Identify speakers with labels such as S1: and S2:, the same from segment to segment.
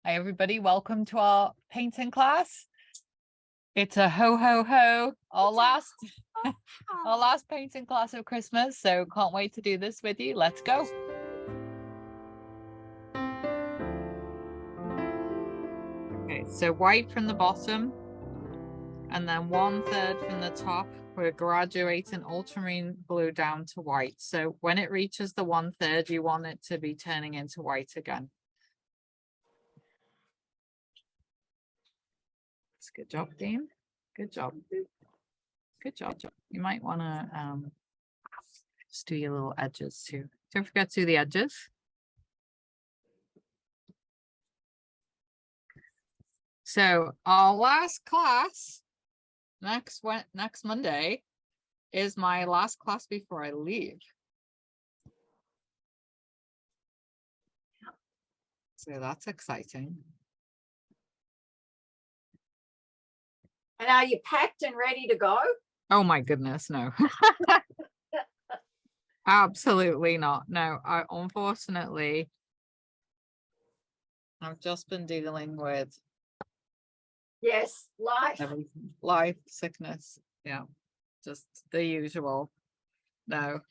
S1: Hi, everybody. Welcome to our painting class. It's a ho ho ho, our last painting class of Christmas. So can't wait to do this with you. Let's go. Okay, so white from the bottom and then 1/3 from the top. We're graduating ultramarine blue down to white. So when it reaches the 1/3, you want it to be turning into white again. That's a good job, Dean. Good job. Good job. You might want to just do your little edges too. Don't forget to do the edges. So our last class next Monday is my last class before I leave. So that's exciting.
S2: And are you packed and ready to go?
S1: Oh my goodness, no. Absolutely not. No, unfortunately, I've just been dealing with
S2: Yes,
S1: life, sickness. Yeah, just the usual. No.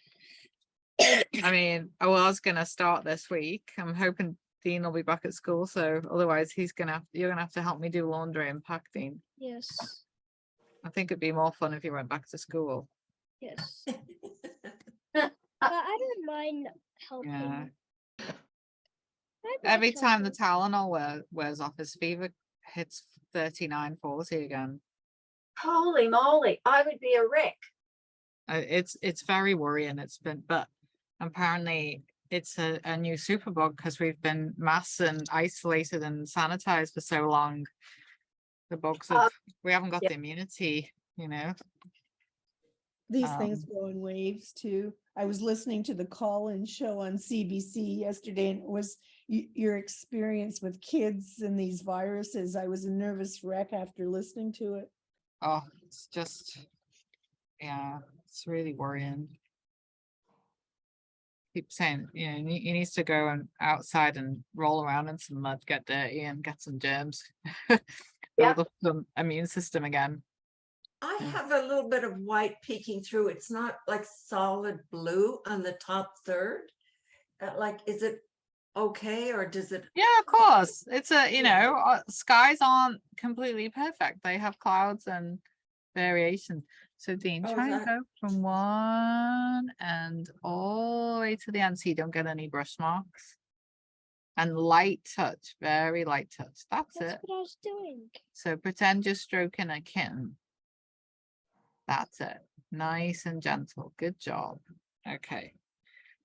S1: I mean, I was gonna start this week. I'm hoping Dean will be back at school, so otherwise you're gonna have to help me do laundry and pack, Dean.
S3: Yes.
S1: I think it'd be more fun if you went back to school.
S3: Yes. But I don't mind helping.
S1: Yeah.
S3: I'd
S1: Every
S3: like
S1: time the
S3: helping.
S1: Tylenol wears off, his fever hits 39, 40 again.
S2: holy moly, I would be a wreck.
S1: It's very worrying. But apparently it's a new superbug because we've been masked and isolated and sanitized for so long. The bugs we haven't got the immunity, you know.
S4: These things go in waves too. I was listening to the call-in show on CBC yesterday, and it was your experience with kids and these viruses. I was a nervous wreck after listening to it.
S1: Oh, it's just, yeah, it's really worrying. Keep saying, you know, he needs to go outside and roll around in some mud, get dirty, and get some germs. Build up the immune system again.
S5: I have a little bit of white peeking through. It's not like solid blue on the top third. Like, is it okay, or does it?
S1: Yeah, of course. It's skies aren't completely perfect. They have clouds and variation. So Dean, try and go from one end all the way to the end so you don't get any brush marks. And light touch, very light touch. That's it.
S3: That's what I was doing.
S1: So pretend you're stroking a kitten. That's it. Nice and gentle. Good job. Okay.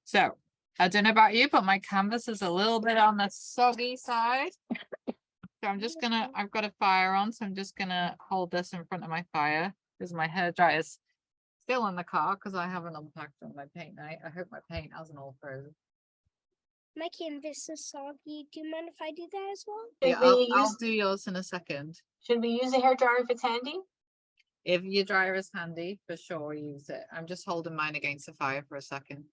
S1: So I don't know about you, but my canvas is a little bit on the soggy side. So I'm just gonna, I've got a fire on, so I'm just gonna hold this in front of my fire because my hairdryer is still in the car because I haven't unpacked on my paint night. I hope my paint hasn't all frozen.
S3: My canvas is soggy. Do you mind if I do that as well?
S1: Yeah, I'll do yours in a second.
S6: Should we use a hairdryer if it's handy?
S1: If your dryer is handy, for sure use it. I'm just holding mine against the fire for a second.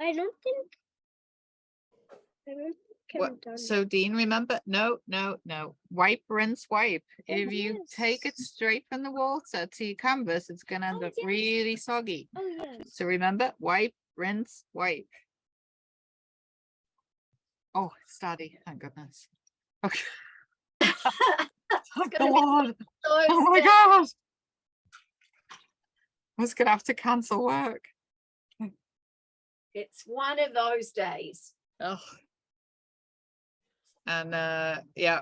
S3: I don't think I'm done.
S1: So Dean, remember, no. Wipe, rinse, wipe. If you take it straight from the water to your canvas, it's gonna end up really soggy.
S3: Oh yes.
S1: So remember, wipe, rinse, wipe. Oh, it's starting. Thank goodness. Okay. Thank the Lord. Oh my God. I was gonna have to cancel work.
S2: It's one of those days.
S1: Oh. And yeah.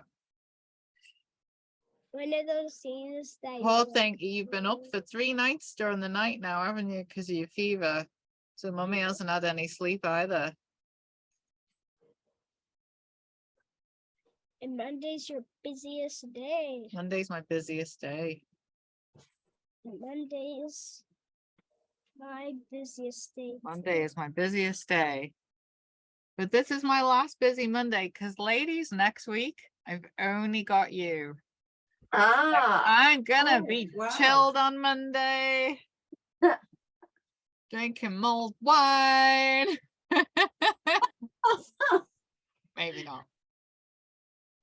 S3: One of those scenes that
S1: Poor thing, you've been up for 3 nights during the night now, haven't you? Because of your fever. So Mummy hasn't had any sleep either.
S3: And Monday's your busiest day.
S1: Monday's my busiest day.
S3: Monday is my busiest day.
S1: Monday is my busiest day. But this is my last busy Monday because, ladies, next week I've only got you.
S2: Ah,
S1: I'm gonna
S5: Oh,
S1: be
S5: wow.
S1: chilled on Monday, drinking mulled wine. Maybe not.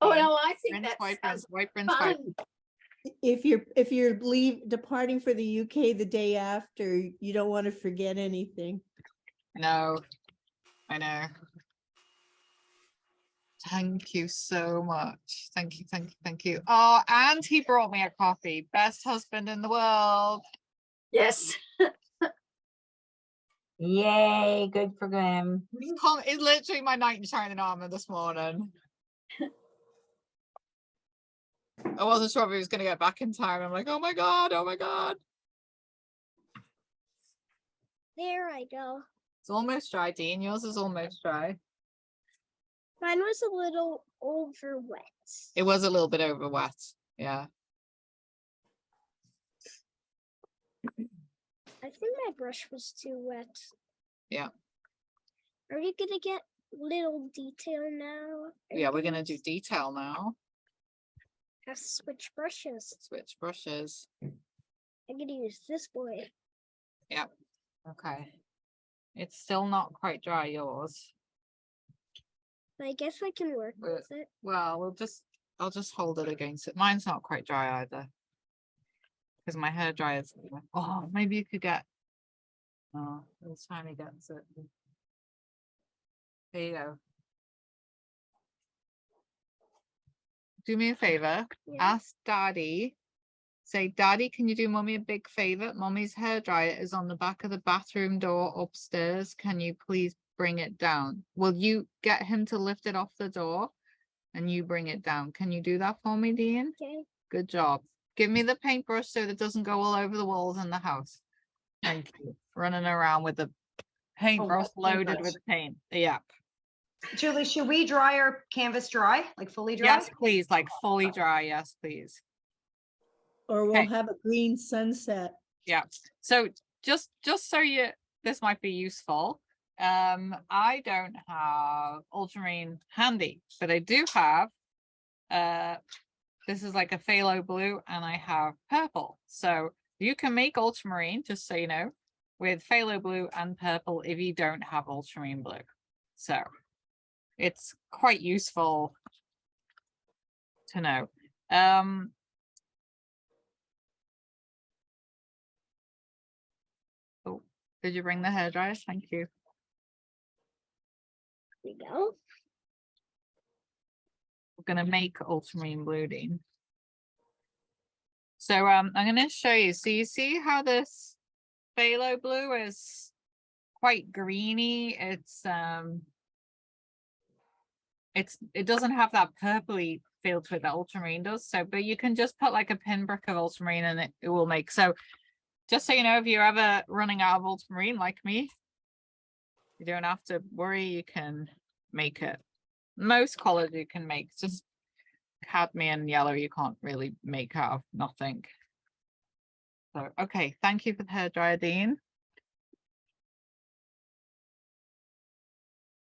S2: oh,
S1: Dean,
S2: no, I think
S1: Prince,
S2: that
S1: white prince,
S2: sounds
S1: white prince, white.
S2: fun.
S4: If you're departing for the UK the day after, you don't want to forget anything.
S1: No, I know. Thank you so much. Thank you, thank you, thank you. Oh, and he brought me a coffee. Best husband in the world.
S2: Yes.
S6: Yay, good for him.
S1: It's literally my knight in shining armor this morning. I wasn't sure if he was going to get back in time. I'm like, oh my God, oh my God.
S3: There I go.
S1: It's almost dry, Dean. Yours is almost dry.
S3: Mine was a little over wet.
S1: It was a little bit over wet. Yeah.
S3: I think my brush was too wet.
S1: Yeah.
S3: Are we gonna get little detail now?
S1: Yeah, we're going to do detail now.
S3: Have to switch brushes.
S1: Switch brushes.
S3: I'm gonna use this boy.
S1: Okay. It's still not quite dry, yours.
S3: I guess I can work
S1: But-
S3: with it.
S1: Well, I'll just hold it against it. Mine's not quite dry either. Because my hair dryers. Oh, maybe you could get. Oh, this time he gets it. There you go. Do me a favor.
S3: Yeah.
S1: Ask Daddy. Say, Daddy, can you do Mummy a big favor? Mummy's hairdryer is on the back of the bathroom door upstairs. Can you please bring it down? Will you get him to lift it off the door and you bring it down? Can you do that for me, Dean?
S3: Okay.
S1: Good job. Give me the paintbrush so that it doesn't go all over the walls in the house. Thank you. Running around with the paintbrush
S7: that's
S1: loaded
S7: paintbrush.
S1: with paint. Yeah.
S7: Julie, should we dry our canvas dry, like fully dry?
S1: Yes, please. Like fully dry. Yes, please.
S4: Or we'll
S1: Okay.
S4: have a green sunset.
S1: Yeah. So just so this might be useful. I don't have ultramarine handy, but I do have this is like a phthalo blue and I have purple. So you can make ultramarine, just so you know, with phthalo blue and purple if you don't have ultramarine blue. So it's quite useful to know. Oh, did you bring the hairdryer? Thank you.
S3: There we go.
S1: We're gonna make ultramarine blue, Dean. So I'm gonna show you. So you see how this phthalo blue is quite greeny. It doesn't have that purpley feel to it that ultramarine does. So, but you can just put like a pinprick of ultramarine and it will make. So just so you know, if you're ever running out of ultramarine like me, you don't have to worry, you can make it. Most colors you can make, it's just cadmium yellow you can't really make out of nothing. So, okay, thank you for the hairdryer, Dean.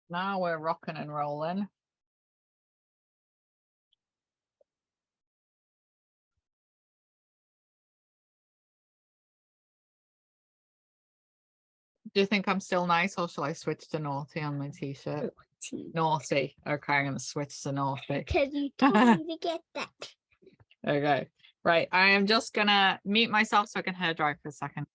S1: Now we're rocking and rolling. Do you think I'm still nice or shall I switch to naughty on my t-shirt? Naughty. Okay, I'm gonna switch to naughty.
S3: Because you told me to get that.
S1: Okay. Right. I am just gonna mute myself so I can hairdry for a second.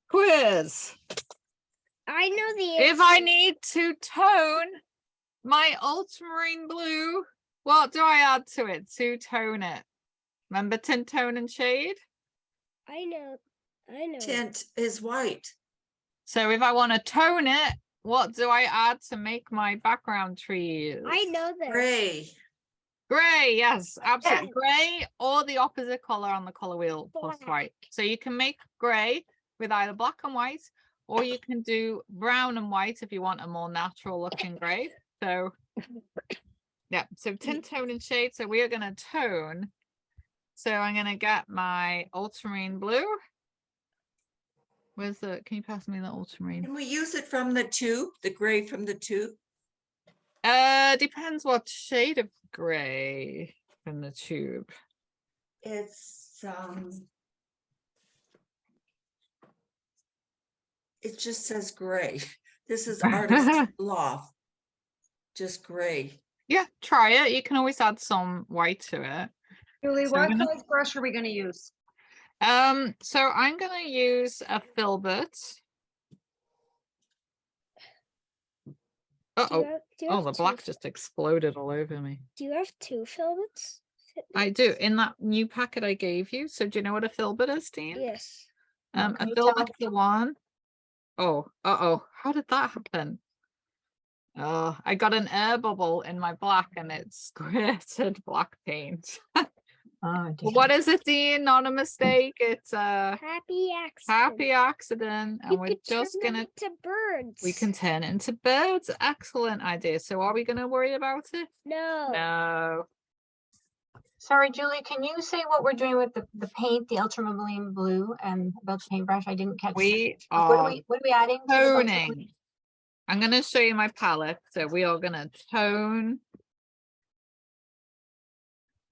S1: Quiz.
S3: I know the
S1: If I
S3: answer.
S1: need to tone my ultramarine blue, what do I add to it to tone it? Remember tint, tone, and shade?
S3: I know.
S5: Tint is white.
S1: So if I want to tone it, what do I add to make my background trees?
S3: I know this.
S5: Gray.
S1: Gray, yes, absolutely. Gray or the opposite color on the color wheel plus
S3: Black.
S1: white. So you can make gray with either black and white, or you can do brown and white if you want a more natural looking gray. So yeah, so tint, tone, and shade. So we are going to tone. So I'm going to get my ultramarine blue. Where's the, can you pass me the ultramarine?
S5: Can we use it from the tube, the gray from the tube?
S1: Depends what shade of gray from the tube.
S5: It's it just says gray. This is Artist Loft. Just gray.
S1: Yeah, try it. You can always add some white to it.
S7: Julie,
S1: So
S7: what
S1: we're gonna-
S7: size brush are we gonna use?
S1: So I'm gonna use a filbert.
S3: Do you
S1: Uh-oh.
S3: have, do you
S1: Oh,
S3: have
S1: the
S3: two
S1: black
S3: fil-
S1: just exploded all over me.
S3: Do you have two filaments?
S1: I do, in that new packet I gave you. So do you know what a filbert is, Dean?
S3: Yes.
S1: A
S6: Can you
S1: filbert's
S6: tell?
S1: the one. Oh, uh-oh. How did that happen? Oh, I got an air bubble in my black and it squirted black paint.
S6: Oh, dear.
S1: What is it, Dean? Not a mistake. It's a
S3: Happy accident.
S1: happy accident. And
S3: You
S1: we're
S3: could
S1: just
S3: turn them
S1: gonna,
S3: into birds.
S1: we can turn it into birds. Excellent idea. So are we gonna worry about it?
S3: No.
S1: No.
S6: Sorry, Julie, can you say what we're doing with the paint, the ultramarine blue, and about the paintbrush? I didn't catch.
S1: We
S6: Like, what are
S1: are
S6: we adding? to the ultramarine?
S1: toning. I'm gonna show you my palette. So we are gonna tone.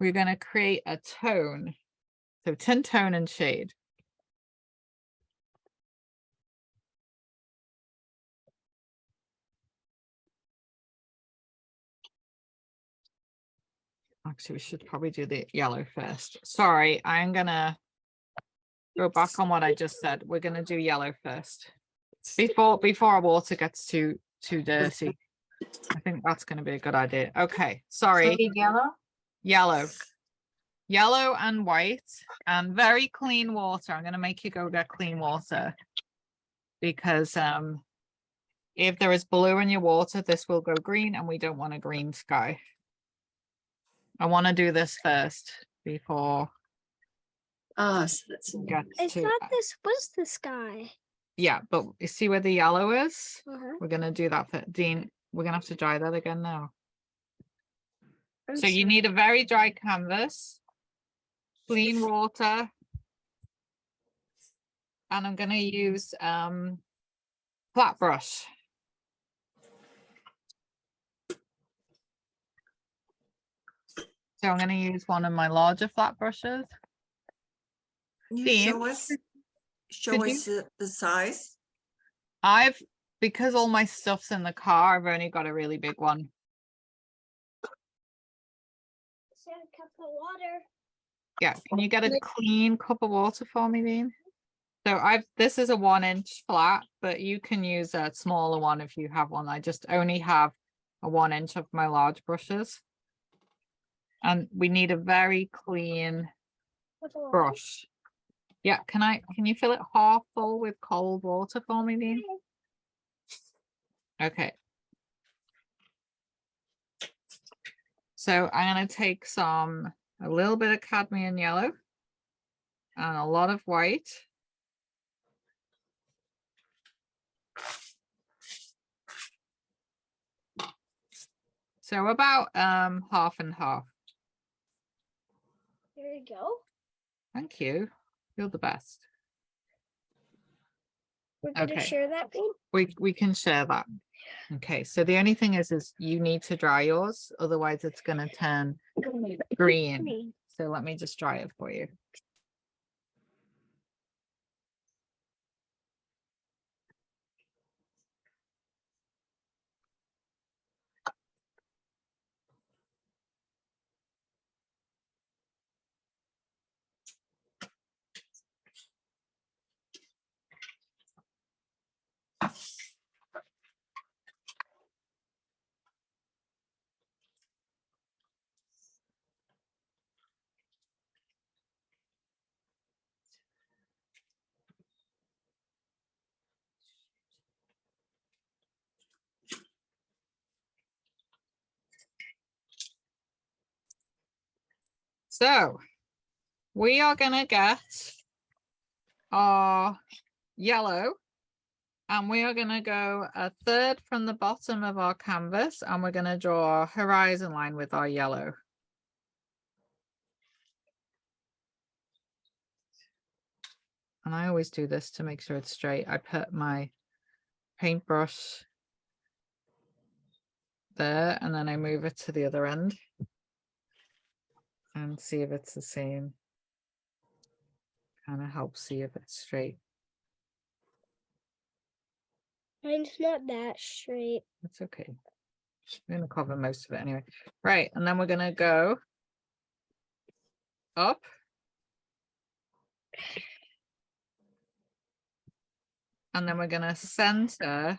S1: We're gonna create a tone. So tint, tone, and shade. Actually, we should probably do the yellow first. Sorry, I'm gonna go back on what I just said. We're gonna do yellow first. Before our water gets too dirty. I think that's gonna be a good idea. Okay,
S6: So
S1: sorry.
S6: we need yellow?
S1: Yellow. Yellow and white and very clean water. I'm gonna make you go get clean water. Because if there is blue in your water, this will go green and we don't want a green sky. I want to do this first before
S2: So that's
S1: it gets
S3: It's
S1: to
S3: not this. What's the sky?
S1: yeah, but you see where the yellow is?
S3: Uh-huh.
S1: We're gonna do that for Dean. We're gonna have to dry that again now.
S3: I'm
S1: So you
S3: sorry.
S1: need a very dry canvas, clean water. And I'm gonna use flat brush. So I'm gonna use one of my larger flat brushes.
S5: Can you
S1: Dean,
S5: show
S1: could
S5: us the size?
S1: Because all my stuff's in the car, I've only got a really big one.
S3: Set a cup of water.
S1: Yeah, can you get a clean cup of water for me, Dean? So this is a 1-inch flat, but you can use a smaller one if you have one. I just only have a 1-inch of my large brushes. And we need a very clean
S3: Cup of water.
S1: brush. Yeah, can you fill it half full with cold water for me, Dean? Okay. So I'm gonna take some a little bit of cadmium yellow, and a lot of white. So about half and half.
S3: There you go.
S1: Thank you. You're the best.
S3: We're gonna
S1: Okay.
S3: share that paint.
S1: We can share that. Okay, so the only thing is you need to dry yours, otherwise it's gonna turn green.
S3: Green.
S1: So let me just dry it for you. So we are gonna get our yellow, and we are gonna go a third from the bottom of our canvas, and we're gonna draw a horizon line with our yellow. And I always do this to make sure it's straight. I put my paintbrush there, and then I move it to the other end and see if it's the same. Kind of helps see if it's straight.
S3: Mine's not that straight.
S1: That's okay. I'm going to cover most of it anyway. Right, and then we're going to go up. And then we're going to center.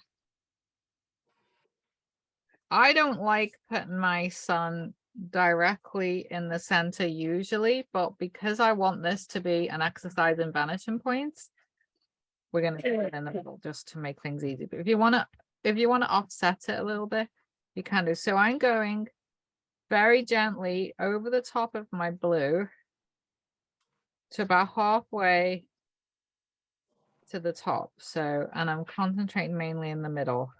S1: I don't like putting my sun directly in the center usually, but because I want this to be an exercise in vanishing points, we're going to do it in the middle just to make things easy. But if you want to offset it a little bit, you can do. So I'm going very gently over the top of my blue to about halfway to the top. So, and I'm concentrating mainly in the middle.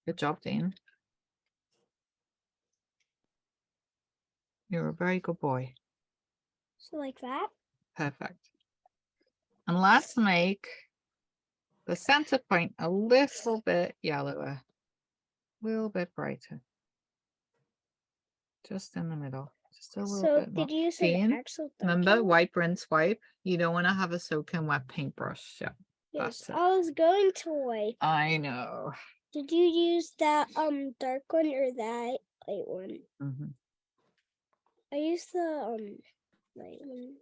S1: Good job, Dean. You're a very good boy.
S3: So like that.
S1: Perfect. And let's make the center point a little bit yellower, a little bit brighter. Just in the middle. Just a little
S3: So
S1: bit more.
S3: did you use
S1: Dean,
S3: an actual
S1: remember,
S3: dark
S1: wipe, rinse, wipe. You don't want to have a soaking wet paintbrush. Yeah,
S3: Yes,
S1: that's it.
S3: I was going to wipe.
S1: I know.
S3: Did you use that dark one or that light one?
S1: Mhm.
S3: I used the light one.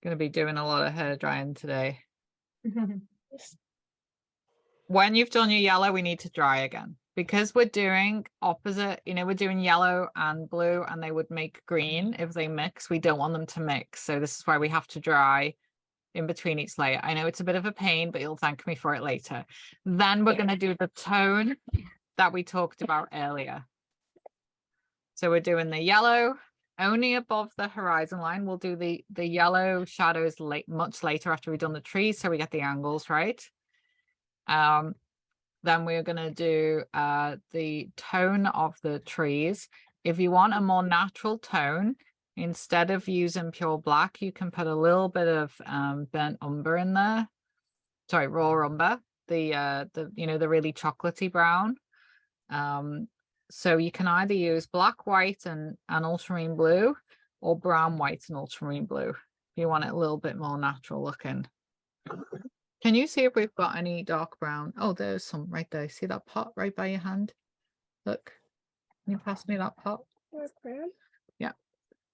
S1: Gonna be doing a lot of hair drying today. When you've done your yellow, we need to dry again because we're doing opposite. You know, we're doing yellow and blue, and they would make green if they mix. We don't want them to mix, so this is why we have to dry in between each layer. I know it's a bit of a pain, but you'll thank me for it later. Then we're going to do the tone that we talked about earlier. So we're doing the yellow only above the horizon line. We'll do the yellow shadows much later after we've done the trees, so we get the angles right. Then we're going to do the tone of the trees. If you want a more natural tone, instead of using pure black, you can put a little bit of burnt umber in there. Sorry, raw umber, the really chocolatey brown. So you can either use black, white, and ultramarine blue, or brown, white, and ultramarine blue if you want it a little bit more natural looking. Can you see if we've got any dark brown? Oh, there's some right there. See that pot right by your hand? Look, can you pass me that pot?
S3: Dark brown.
S1: Yeah.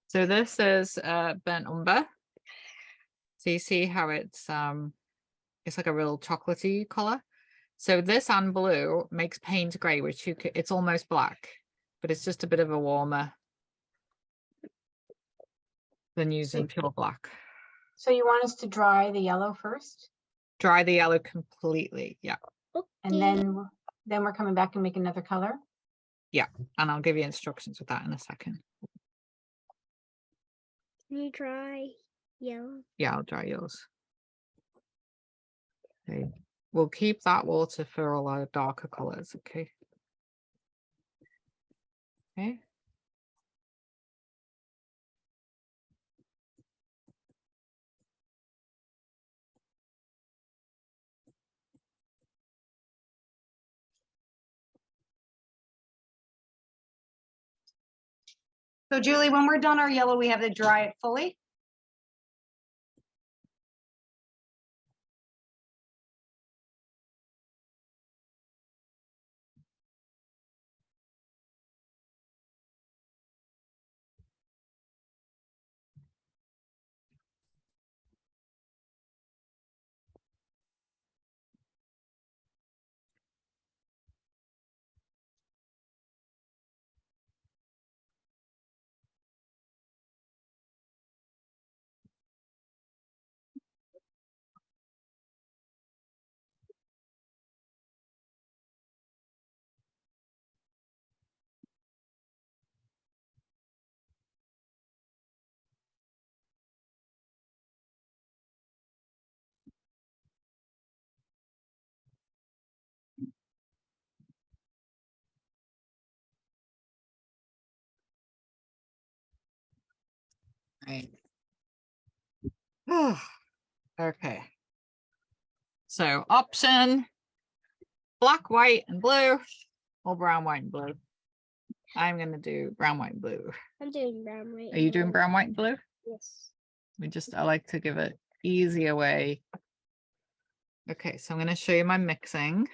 S1: So this is burnt umber. So you see how it's like a real chocolatey color. So this and blue makes paint gray, which it's almost black, but it's just a bit of a warmer. than using pure black.
S6: So you want us to dry the yellow first?
S1: Dry the yellow completely. Yeah.
S6: And
S3: Okay.
S6: then we're coming back and make another color?
S1: And I'll give you instructions with that in a second.
S3: Can you dry yellow?
S1: Yeah, I'll dry yours. Okay. We'll keep that water for all our darker colors. Okay. Okay.
S7: So Julie, when we're done our yellow, we have to dry it fully?
S1: Right. Okay. So option black, white, and blue, or brown, white, and blue. I'm gonna do brown, white, and blue.
S3: I'm doing brown, white.
S1: Are you doing brown, white, and blue?
S3: Yes.
S1: I like to give it easier way. Okay, so I'm gonna show you my mixing.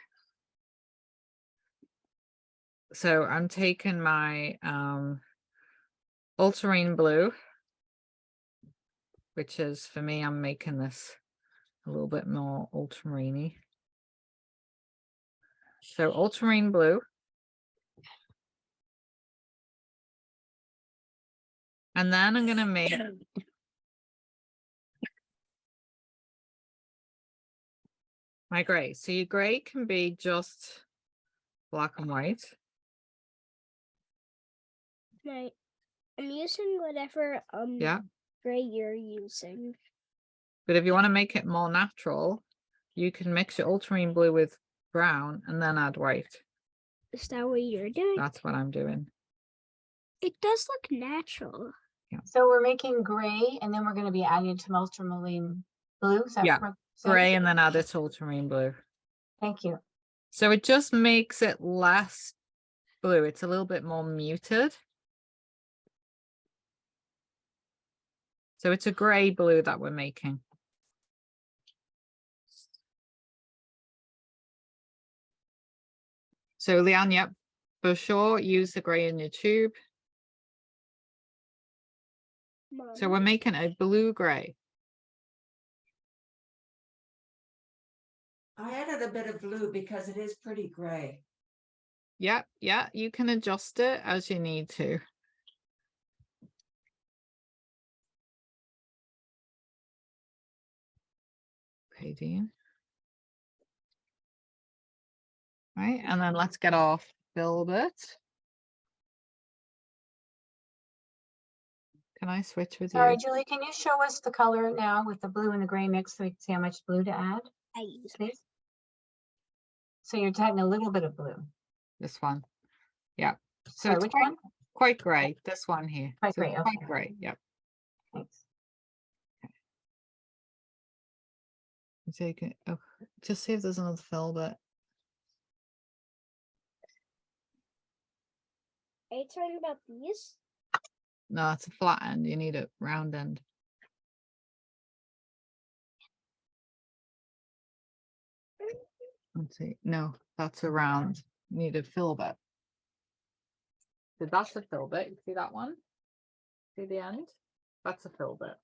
S1: So I'm taking my ultramarine blue, which is for me, I'm making this a little bit more ultramarine-y. So ultramarine blue. And then I'm gonna make my gray. So your gray can be just black and white.
S3: Right. I'm using whatever
S1: Yeah.
S3: gray you're using.
S1: But if you want to make it more natural, you can mix your ultramarine blue with brown and then add white.
S3: Is that what you're doing?
S1: That's what I'm doing.
S3: It does look natural.
S6: So we're making gray and then we're gonna be adding to ultramarine blue. Is that
S1: Yeah,
S6: correct? So-
S1: Gray and then add it to ultramarine blue.
S6: Thank you.
S1: So it just makes it less blue. It's a little bit more muted. So it's a gray blue that we're making. So Leanne, yep, for sure, use the gray in your tube. So we're making a blue gray.
S5: I added a bit of blue because it is pretty gray.
S1: Yep, yeah, you can adjust it as you need to. Okay, Dean. Right, and then let's get our filbert. Can I switch with
S6: Sorry,
S1: you?
S6: Julie, can you show us the color now with the blue and the gray mix so we can see how much blue to add,
S3: I use
S6: please? So you're adding a little bit of blue.
S1: This one. Yeah. So
S6: Sorry,
S1: it's
S6: which
S1: quite,
S6: one?
S1: quite gray. This one here.
S6: Quite
S1: So
S6: gray,
S1: it's quite
S6: okay.
S1: gray. Yep.
S6: Thanks.
S1: Take it. Oh, just see if there's another filbert.
S3: Are you talking about these?
S1: No, it's a flat end. You need a round end. Let's see. No, that's a round. You need a filbert. So that's a filbert. You see that one? See the end? That's a filbert.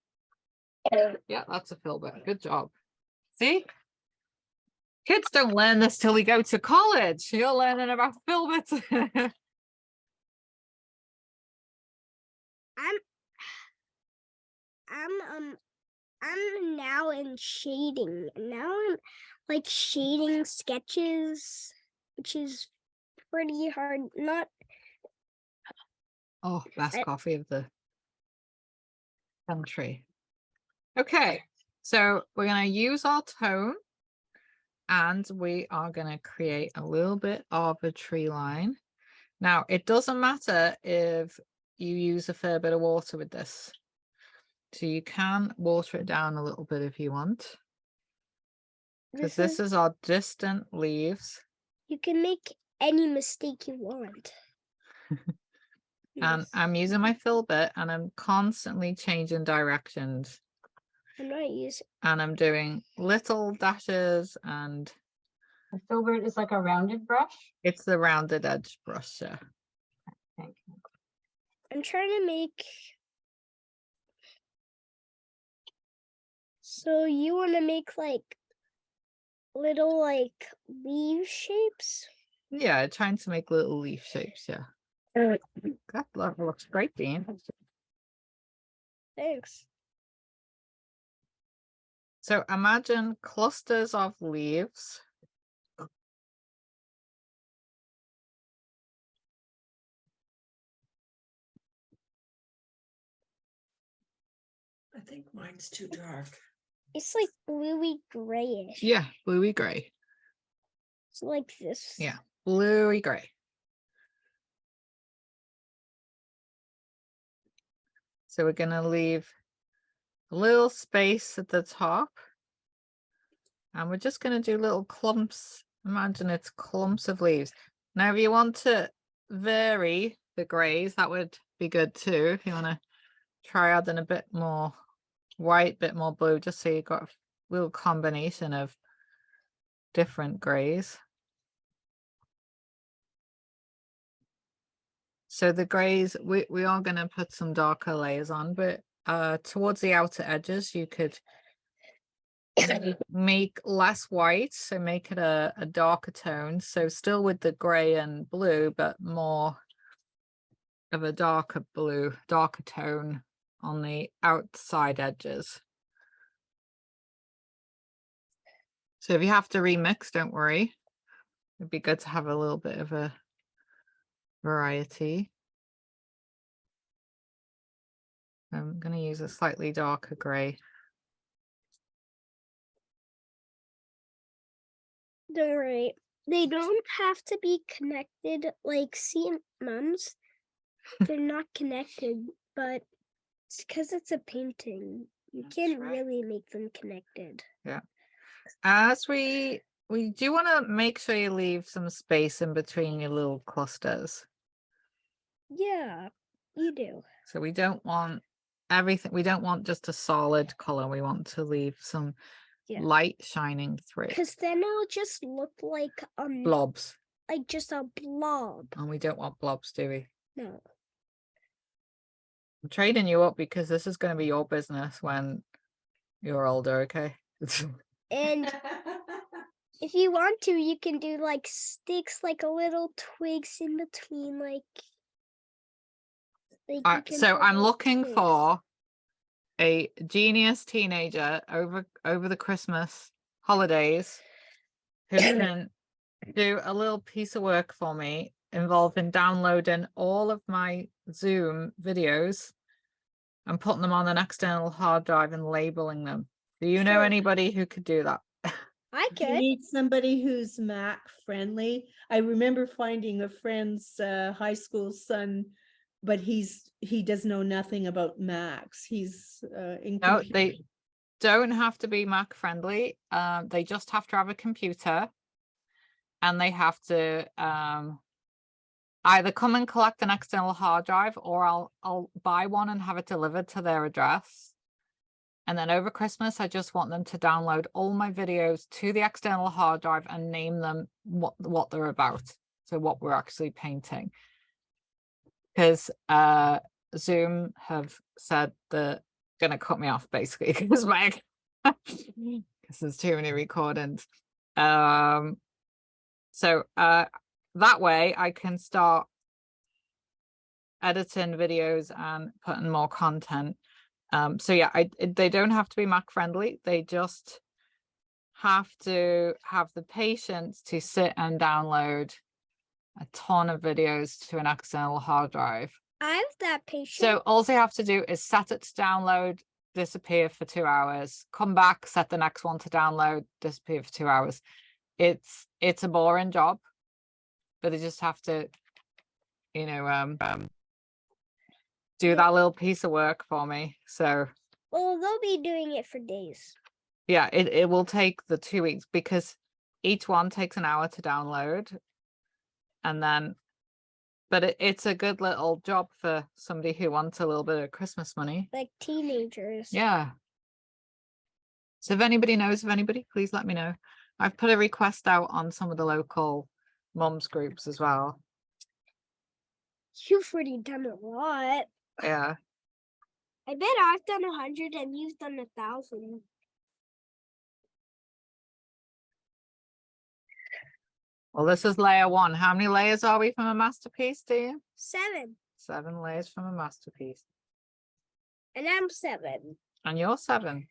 S1: Yeah, that's a filbert. Good job. See? Kids don't learn this till we go to college. You're learning about filberts.
S3: I'm now in shading. Now I'm like shading sketches, which is pretty hard. Not
S1: Oh, best
S3: I-
S1: coffee of the country. Okay, so we're going to use our tone and we are going to create a little bit of a tree line. Now, it doesn't matter if you use a fair bit of water with this. So you can water it down a little bit if you want, because this is our distant leaves.
S3: you can make any mistake you want.
S1: And
S3: Yes.
S1: I'm using my fill bit and I'm constantly changing directions.
S3: I'm not using.
S1: And I'm doing little dashes and
S6: The filbert is like a rounded brush.
S1: it's the rounded edge brush. Yeah.
S6: Thank you.
S3: I'm trying to make. So you want to make like little like leaf shapes?
S1: Yeah, trying to make little leaf shapes. Yeah. That looks great, Dean.
S3: Thanks.
S1: So imagine clusters of leaves.
S5: I think mine's too dark.
S3: It's like bluey grayish.
S1: Yeah, bluey gray.
S3: It's like this.
S1: Yeah, bluey gray. So we're going to leave a little space at the top. And we're just going to do little clumps. Imagine it's clumps of leaves. Now, if you want to vary the grays, that would be good too. If you want to try adding a bit more white, bit more blue, just so you've got a little combination of different grays. So the grays, we are going to put some darker layers on, but towards the outer edges, you could make less white, so make it a darker tone. So still with the gray and blue, but more of a darker blue, darker tone on the outside edges. So if you have to remix, don't worry. It'd be good to have a little bit of a variety. I'm going to use a slightly darker gray.
S3: They're right. They don't have to be connected. Like, see, mums, they're not connected, but it's because it's a painting. You
S5: That's
S3: can't
S5: right.
S3: really make them connected.
S1: As we do want to make sure you leave some space in between your little clusters.
S3: Yeah, you do.
S1: So we don't want everything. We don't want just a solid color. We want to leave some
S3: Yeah.
S1: light shining through.
S3: Because then it'll just look like
S1: Blobs.
S3: like just a blob.
S1: And we don't want blobs, do we?
S3: No.
S1: I'm trading you up because this is going to be your business when you're older, okay?
S3: And if you want to, you can do like sticks, like a little twigs in between, like you can
S1: So
S3: put
S1: I'm
S3: little
S1: looking
S3: twigs.
S1: for a genius teenager over the Christmas holidays who can do a little piece of work for me involving downloading all of my Zoom videos and putting them on an external hard drive and labeling them. Do you know
S3: Sure.
S1: anybody who could do that?
S3: I
S4: You
S3: could.
S4: need somebody who's Mac friendly. I remember finding a friend's high school son, but he does know nothing about Macs. He's in
S1: No,
S4: computer-
S1: they don't have to be Mac friendly. They just have to have a computer, and they have to either come and collect an external hard drive, or I'll buy one and have it delivered to their address. And then over Christmas, I just want them to download all my videos to the external hard drive and name them what they're about. So what we're actually painting. Because Zoom have said they're going to cut me off basically because there's too many recordings. So that way I can start editing videos and putting more content. So yeah, they don't have to be Mac friendly. They just have to have the patience to sit and download a ton of videos to an external hard drive.
S3: I'm that patient.
S1: So all you have to do is set it to download, disappear for 2 hours, come back, set the next one to download, disappear for 2 hours. It's a boring job, but they just have to, you know, do that little piece of work for me. So
S3: Well, they'll be doing it for days.
S1: yeah, it will take the 2 weeks because each one takes an hour to download. And then, but it's a good little job for somebody who wants a little bit of Christmas money.
S3: Like teenagers.
S1: Yeah. So if anybody knows of anybody, please let me know. I've put a request out on some of the local mums groups as well.
S3: You've already done a lot.
S1: Yeah.
S3: I bet I've done 100 and you've done 1,000.
S1: Well, this is layer 1. How many layers are we from a masterpiece, do you?
S3: 7.
S1: 7 layers from a masterpiece.
S3: And I'm 7.
S1: And you're 7.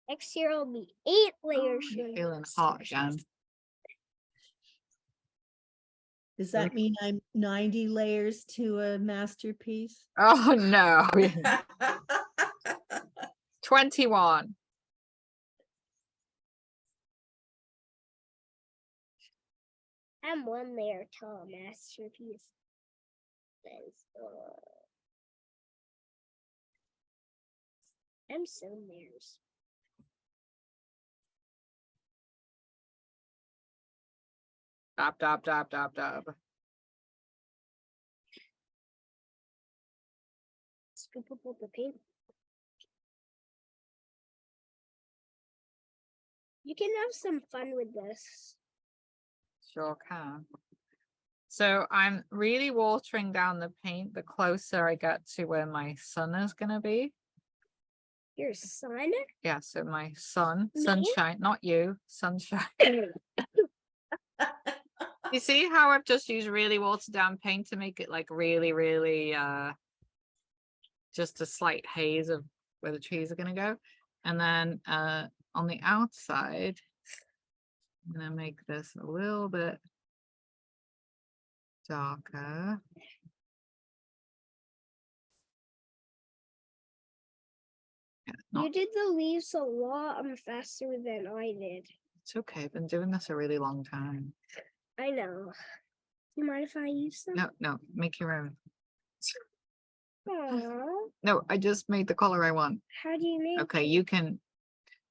S3: Next year will be 8 layers.
S1: I'm
S3: short.
S1: feeling hot again.
S4: Does that mean I'm 90 layers to a masterpiece?
S1: Oh no. 21.
S3: I'm 1 layer tall masterpiece. That's, I'm 7 layers.
S1: Dab, dab, dab, dab, dab.
S3: Scoop up all the paint. You can have some fun with this.
S1: Sure can. So I'm really watering down the paint the closer I get to where my sun is going to be.
S3: Your son?
S1: Yeah, so my sun,
S3: Me?
S1: sunshine, not you, sunshine. You see how I've just used really watered down paint to make it like really, really just a slight haze of where the trees are going to go. And then on the outside, I'm going to make this a little bit darker. Yeah,
S3: You did the leaves a lot faster than I did.
S1: it's okay. I've been doing this a really long time.
S3: I know. You mind if I use them?
S1: No, make your own.
S3: Aww.
S1: No, I just made the color I want.
S3: How do you make
S1: Okay,
S3: it?
S1: you can.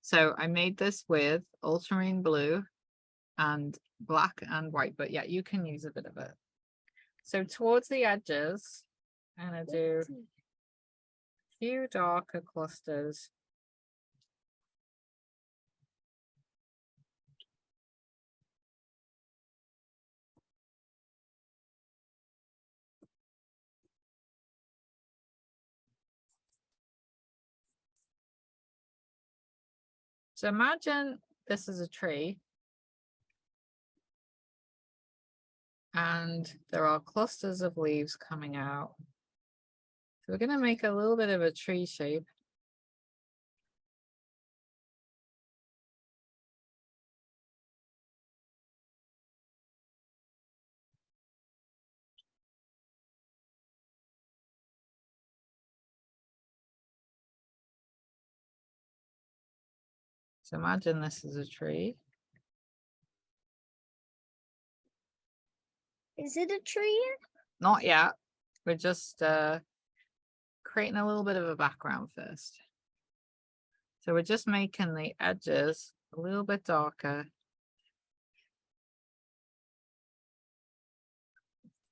S1: So I made this with ultramarine blue and black and white, but yeah, you can use a bit of it. So towards the edges, I'm gonna do a few darker clusters. So imagine this is a tree. And there are clusters of leaves coming out. So we're going to make a little bit of a tree shape. So imagine this is a tree.
S3: Is it a tree?
S1: Not yet. We're just creating a little bit of a background first. So we're just making the edges a little bit darker.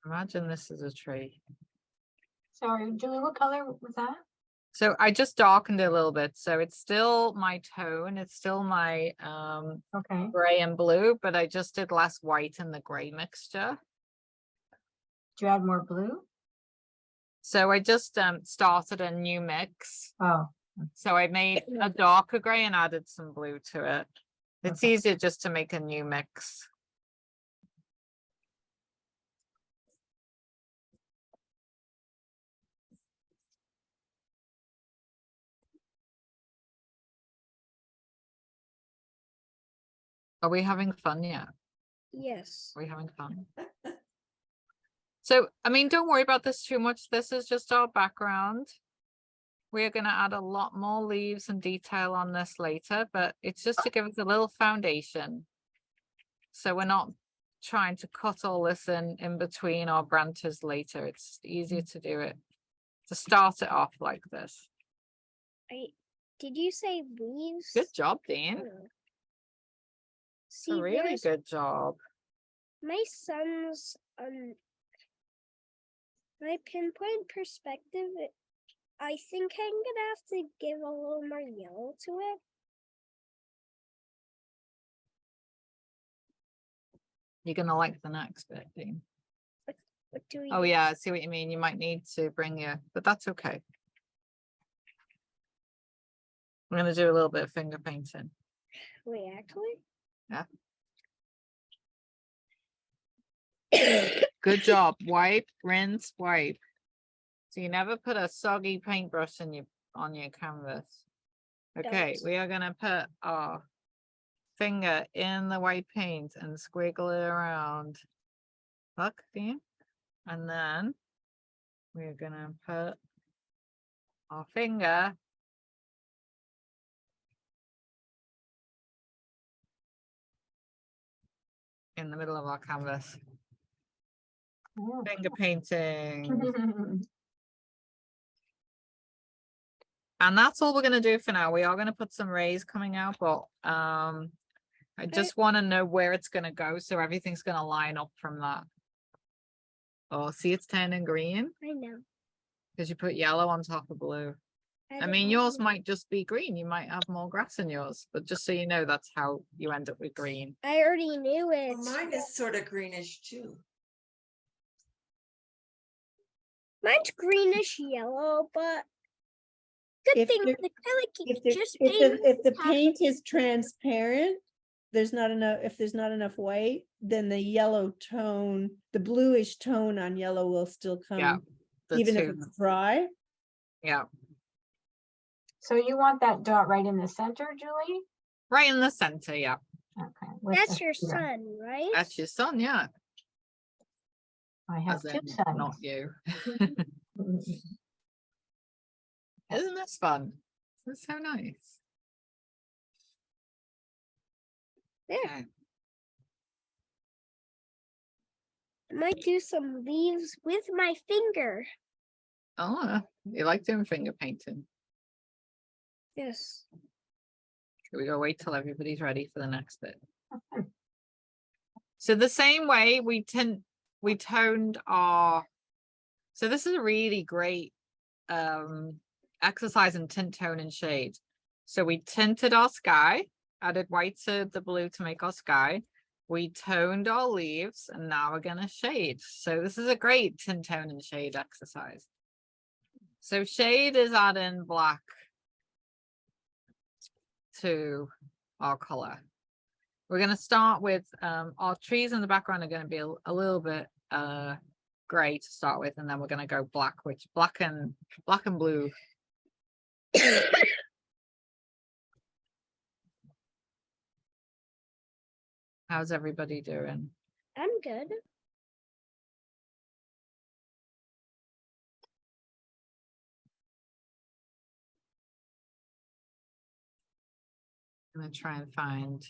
S1: Imagine this is a tree.
S6: Sorry, Julie, what color was that?
S1: So I just darkened it a little bit. So it's still my tone. It's still my
S6: Okay.
S1: gray and blue, but I just did less white in the gray mixture.
S6: Do you add more blue?
S1: So I just started a new mix.
S6: Oh,
S1: So I made a darker gray and added some blue to it. It's
S6: Okay.
S1: easier just to make a new mix. Are we having fun yet?
S3: Yes.
S1: Are we having fun? So, I mean, don't worry about this too much. This is just our background. We're going to add a lot more leaves and detail on this later, but it's just to give us a little foundation. So we're not trying to cut all this in between our branches later. It's easier to do it, to start it off like this.
S3: Did you say leaves?
S1: Good job, Dean.
S3: Oh.
S1: It's
S3: See,
S1: a really
S3: there's
S1: good job.
S3: my son's my pinpoint perspective. I think I'm gonna have to give a little more yellow to it.
S1: You're going to like the next bit, Dean.
S3: What do we
S1: Oh
S3: do?
S1: yeah, I see what you mean. You might need to bring your, but that's okay. I'm going to do a little bit of finger painting.
S3: Wait, actually?
S1: Yeah. Good job. Wipe, rinse, wipe. So you never put a soggy paintbrush on your canvas. Okay,
S3: Don't.
S1: we are going to put our finger in the white paint and squiggle it around. Look, Dean. And then we're going to put our finger in the middle of our canvas.
S6: Oh.
S1: Finger painting. And that's all we're going to do for now. We are going to put some rays coming out, but I just want to know where it's going to go. So everything's going to line up from that. Oh, see, it's turning green
S3: I know.
S1: because you put yellow on top of blue. I
S3: don't
S1: mean,
S3: know.
S1: yours might just be green. You might have more grass in yours, but just so you know, that's how you end up with green.
S3: I already knew it.
S5: Well, mine is sort of greenish too.
S3: Mine's greenish yellow, but good
S4: If
S3: thing
S4: there-
S3: with acrylic, you
S4: If
S3: can
S4: the,
S3: just
S4: if
S3: paint.
S4: the, if the
S3: half-
S4: paint is transparent, there's not enough, if there's not enough white, then the yellow tone, the bluish tone on yellow will still
S1: Yeah,
S4: come,
S1: the
S4: even if
S1: two.
S4: it's dry.
S1: Yeah,
S6: So you want that dot right in the center, Julie?
S1: right in the center. Yeah,
S6: Okay. with
S3: That's
S6: the-
S3: your
S6: yeah.
S3: son, right?
S1: that's your son. Yeah,
S6: I have
S1: as
S6: two
S1: in
S6: sons.
S1: not you. Isn't this fun? It's so nice.
S3: There.
S1: Okay.
S3: I might do some leaves with my finger.
S1: Oh, you like doing finger painting?
S3: Yes.
S1: We go wait till everybody's ready for the next bit. So the same way we toned our, so this is a really great exercise in tint, tone, and shade. So we tinted our sky, added white to the blue to make our sky. We toned our leaves, and now we're gonna shade. So this is a great tint, tone, and shade exercise. So shade is adding black to our color. We're going to start with our trees in the background are going to be a little bit gray to start with, and then we're going to go black, which black and blue. How's everybody doing?
S3: I'm good.
S1: I'm going to try and find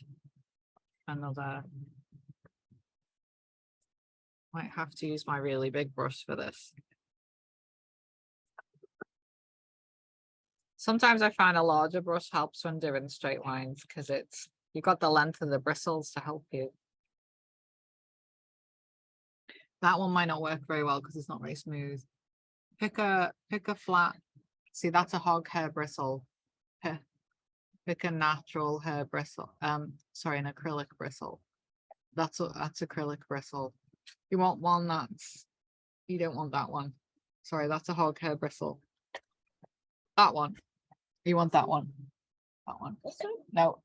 S1: another. Might have to use my really big brush for this. Sometimes I find a larger brush helps when doing straight lines because you've got the length of the bristles to help you. That one might not work very well because it's not very smooth. Pick a flat. See, that's a hog hair bristle. Pick a natural hair bristle. Sorry, an acrylic bristle. That's acrylic bristle. You want one you don't want that one. Sorry, that's a hog hair bristle. That one. You want that one. That one.
S3: This one?
S1: No,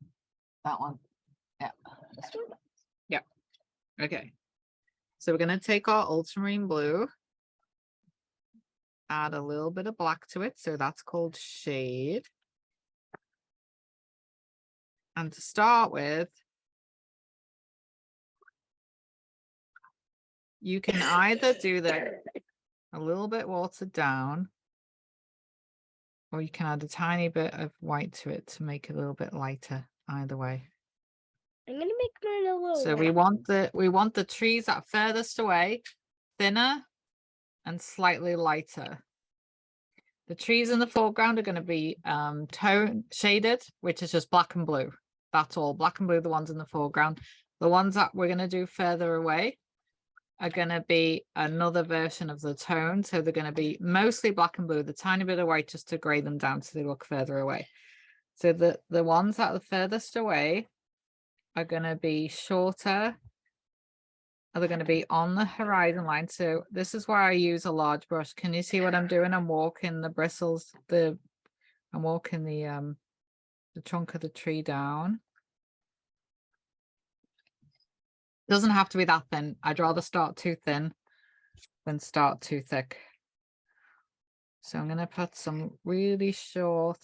S1: that one. Yeah.
S3: This one?
S1: Yeah. Okay. So we're going to take our ultramarine blue, add a little bit of black to it. So that's called shade. And to start with, you can either do that a little bit watered down, or you can add a tiny bit of white to it to make it a little bit lighter, either way.
S3: I'm gonna make mine a little.
S1: So we want the trees that furthest away thinner and slightly lighter. The trees in the foreground are going to be tone shaded, which is just black and blue. That's all. Black and blue, the ones in the foreground. The ones that we're going to do further away are going to be another version of the tone. So they're going to be mostly black and blue, the tiny bit of white just to grade them down so they look further away. So the ones that are furthest away are going to be shorter. They're going to be on the horizon line. So this is why I use a large brush. Can you see what I'm doing? I'm walking the bristles, I'm walking the trunk of the tree down. Doesn't have to be that thin. I'd rather start too thin than start too thick. So I'm going to put some really short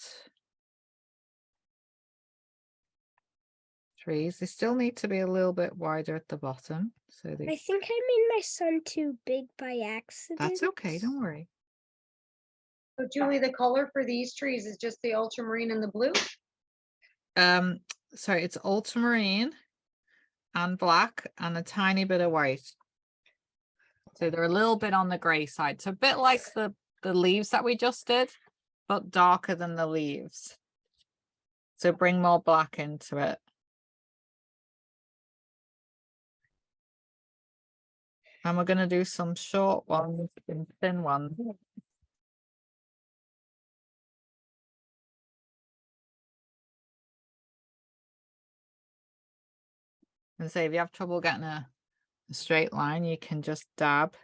S1: trees. They still need to be a little bit wider at the bottom. So
S3: I think I made my sun too big by accident.
S1: that's okay, don't worry.
S7: So Julie, the color for these trees is just the ultramarine and the blue?
S1: Sorry, it's ultramarine and black and a tiny bit of white. So they're a little bit on the gray side. So a bit like the leaves that we just did, but darker than the leaves. So bring more black into it. And we're going to do some short ones and thin ones. And say if you have trouble getting a straight line, you can just dab.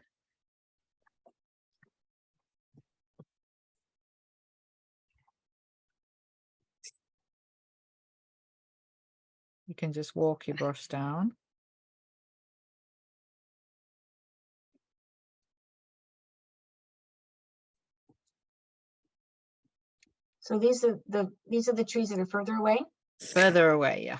S1: You can just walk your brush down.
S6: So these are the trees that are further away.
S1: Further away, yeah.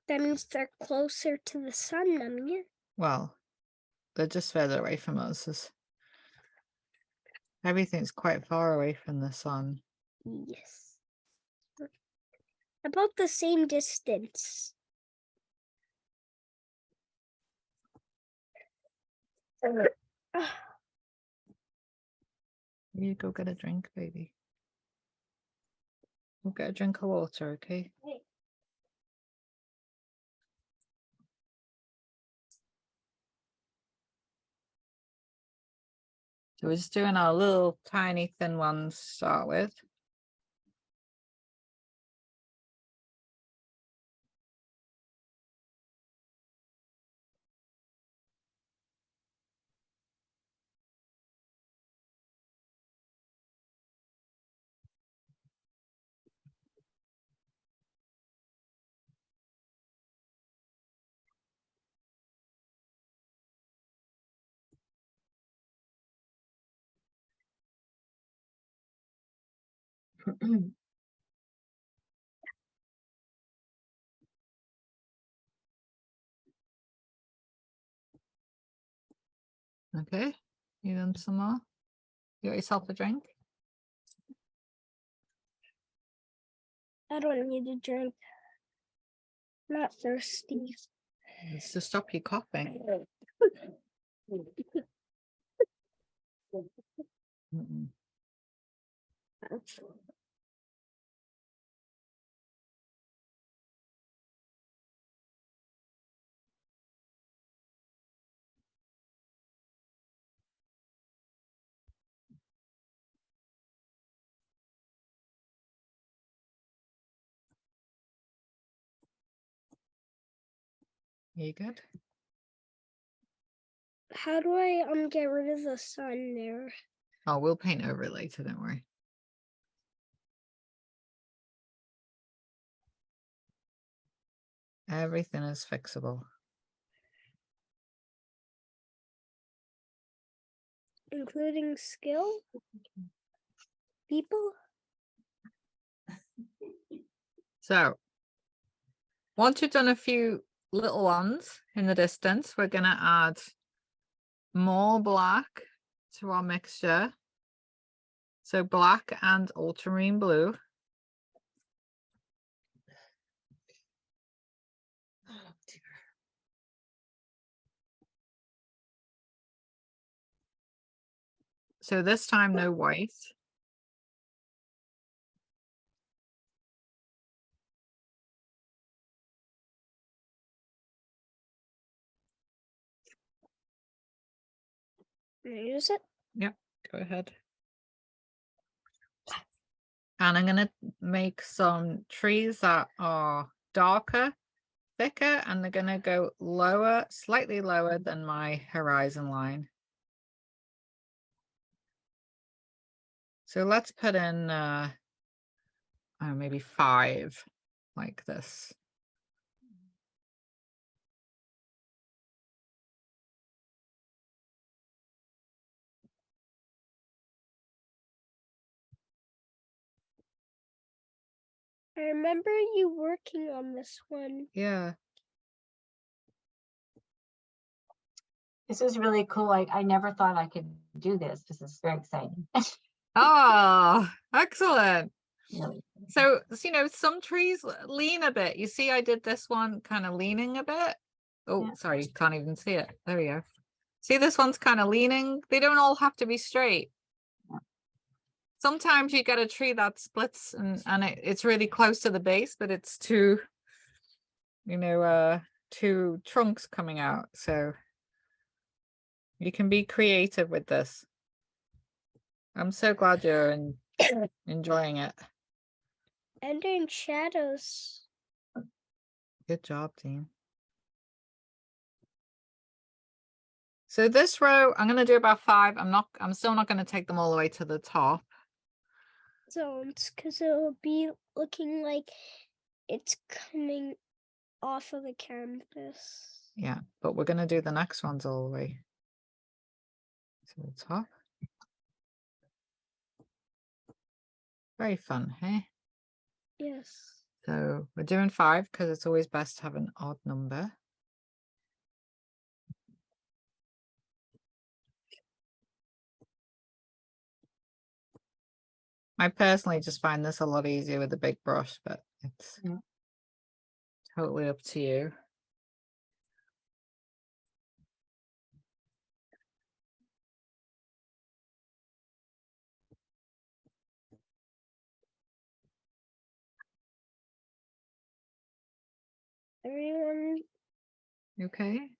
S3: That means they're closer to the sun, Namia.
S1: Well, they're just further away from us. Everything's quite far away from the sun.
S3: Yes. About the same distance.
S1: You go get a drink, baby. We'll get a drink of water, okay? So we're just doing our little tiny thin ones to start with. Okay, you done some more? You got yourself a drink?
S3: I don't need a drink. Not thirsty.
S1: It's to stop you coughing. Mm-mm. You good?
S3: How do I get rid of the sun there?
S1: Oh, we'll paint over it later, don't worry. Everything is fixable.
S3: Including skill? People?
S1: So once you've done a few little ones in the distance, we're gonna add more black to our mixture. So black and ultramarine blue.
S5: Oh, dear.
S1: So this time no white.
S3: Use it.
S1: Go ahead. And I'm gonna make some trees that are darker, thicker, and they're gonna go lower, slightly lower than my horizon line. So let's put in maybe 5 like this.
S3: I remember you working on this one.
S1: Yeah.
S6: This is really cool. I never thought I could do this. This is very exciting.
S1: Oh, excellent.
S6: Really.
S1: So, some trees lean a bit. You see, I did this one kind of leaning a bit. Oh,
S6: Yeah.
S1: sorry, you can't even see it. There we go. See, this one's kind of leaning. They don't all have to be straight. Sometimes you get a tree that splits and it's really close to the base, but it's two trunks coming out. So you can be creative with this. I'm so glad you're enjoying it.
S3: And in shadows.
S1: Good job, team. So this row, I'm going to do about 5. I'm still not going to take them all the way to the top.
S3: Zones, because it'll be looking like it's coming off of the canvas.
S1: Yeah, but we're going to do the next ones all the way to the top. Very fun, hey?
S3: Yes.
S1: So we're doing 5 because it's always best to have an odd number. I personally just find this a lot easier with a big brush, but it's
S6: Yeah.
S1: totally up to you.
S3: Everyone,
S1: Okay?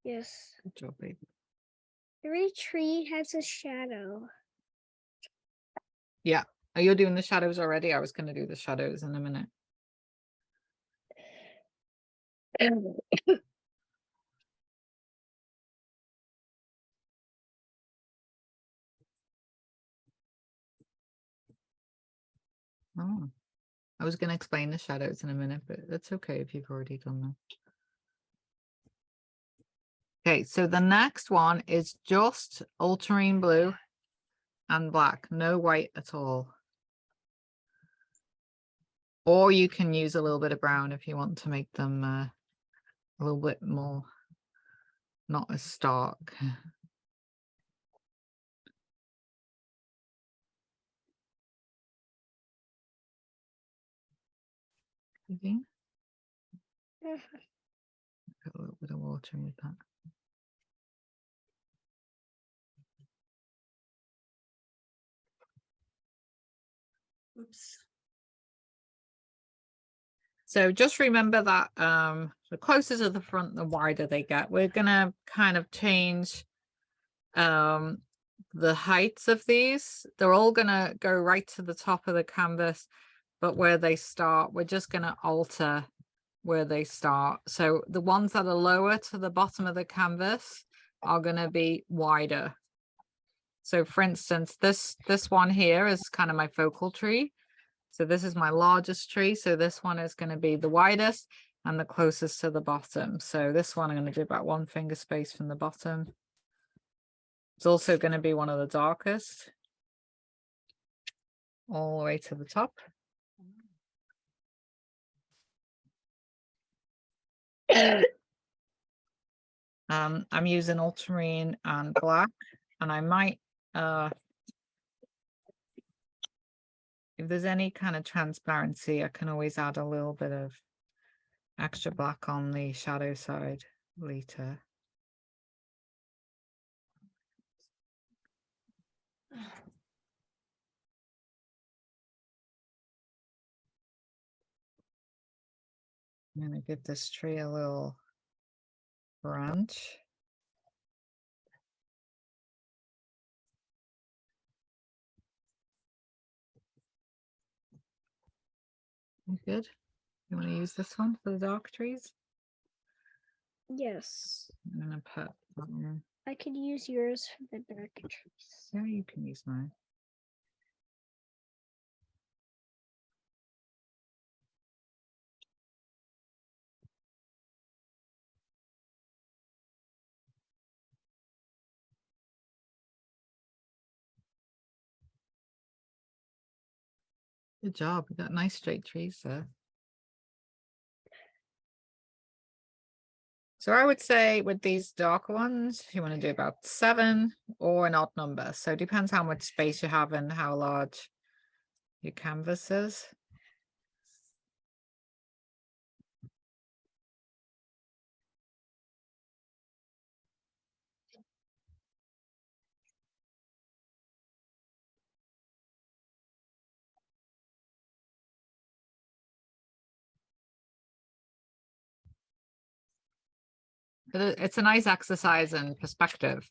S3: yes.
S1: Good job, baby.
S3: Every tree has a shadow.
S1: Yeah. Are you doing the shadows already? I was going to do the shadows in a minute. Oh, I was going to explain the shadows in a minute, but that's okay if you've already done them. Okay, so the next one is just ultramarine blue and black, no white at all. Or you can use a little bit of brown if you want to make them a little bit more, not as stark. Okay. Put a little bit of water in with that.
S5: Oops.
S1: So just remember that the closer to the front, the wider they get. We're gonna kind of change the heights of these. They're all gonna go right to the top of the canvas, but where they start, we're just gonna alter where they start. So the ones that are lower to the bottom of the canvas are gonna be wider. So for instance, this one here is kind of my focal tree. So this is my largest tree. So this one is going to be the widest and the closest to the bottom. So this one I'm going to do about 1 finger space from the bottom. It's also going to be one of the darkest all the way to the top. I'm using ultramarine and black, and I might, if there's any kind of transparency, I can always add a little bit of extra black on the shadow side later. I'm gonna give this tree a little branch. You good? You want to use this one for the dark trees?
S3: Yes.
S1: I'm gonna put,
S3: I could use yours for the dark trees.
S1: yeah, you can use mine. Good job. You got nice straight trees there. So I would say with these darker ones, you want to do about 7 or an odd number. So it depends how much space you have and how large your canvas is. But it's a nice exercise in perspective.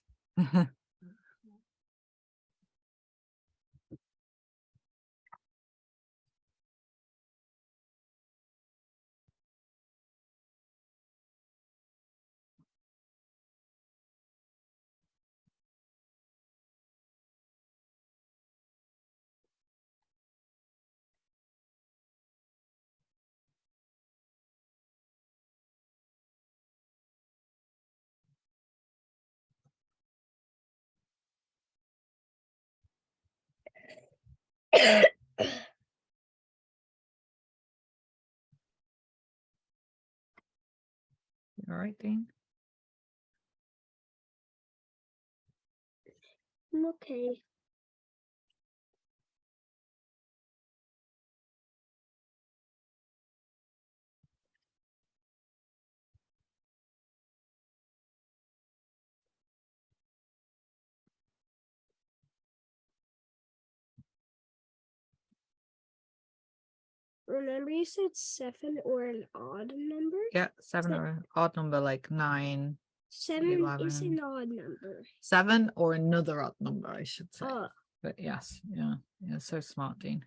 S1: All right, Dean.
S3: Okay. Remember you said 7 or an odd number?
S1: Yeah, 7
S3: So-
S1: or an odd number like 9.
S3: 7 is
S1: 11.
S3: an odd number.
S1: 7 or another odd number, I should say.
S3: Oh,
S1: But yes, yeah, so smart, Dean.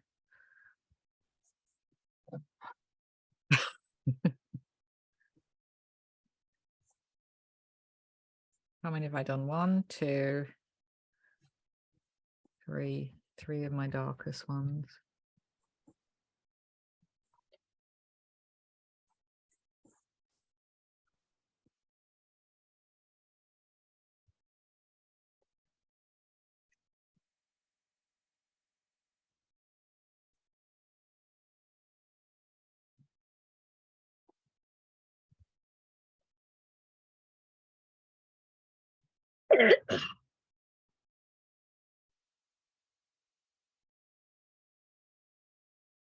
S1: How many have I done? 1, 2, 3. 3 of my darkest ones.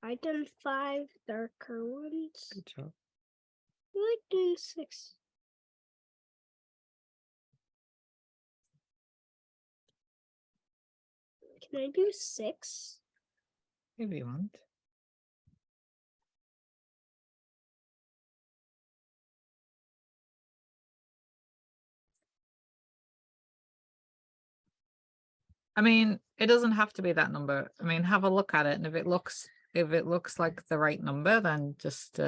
S3: I done 5 darker ones.
S1: Good job.
S3: I like doing 6. Can I do 6?
S1: If you want. I mean, it doesn't have to be that number. I mean, have a look at it, and if it looks like the right number, then just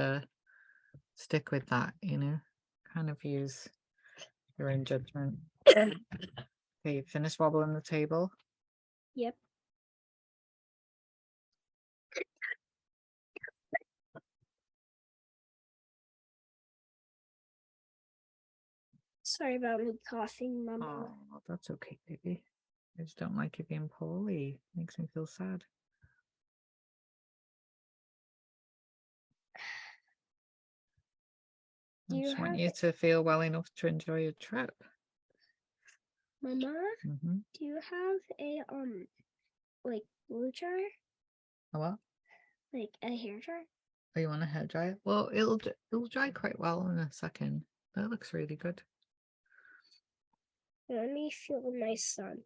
S1: stick with that, kind of use your own judgment. Okay, finish wobbling the table.
S3: Yep. Sorry about me coughing, Mama.
S1: Oh, that's okay, baby. I just don't like you being poorly. Makes me feel sad.
S3: Do
S1: I
S3: you
S1: just want
S3: have
S1: you to feel well enough to enjoy your trip.
S3: Mama?
S1: Hmm.
S3: Do you have a like blow dryer,
S1: Oh, what?
S3: like a hair dryer?
S1: Oh, you want a hair dryer? Well, it'll dry quite well in a second. That looks really good.
S3: Let me feel my son.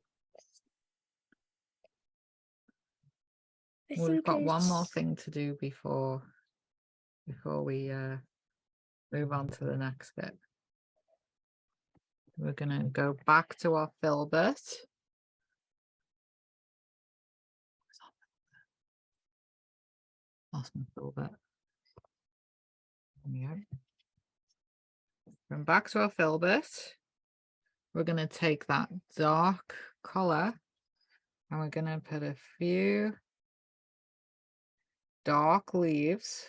S3: I
S1: Well, we've
S3: think
S1: got one more
S3: it's-
S1: thing to do before we move on to the next bit. We're gonna go back to our filbert. Lost my filbert. There we go. Going back to our filbert. We're gonna take that dark color and we're gonna put a few dark leaves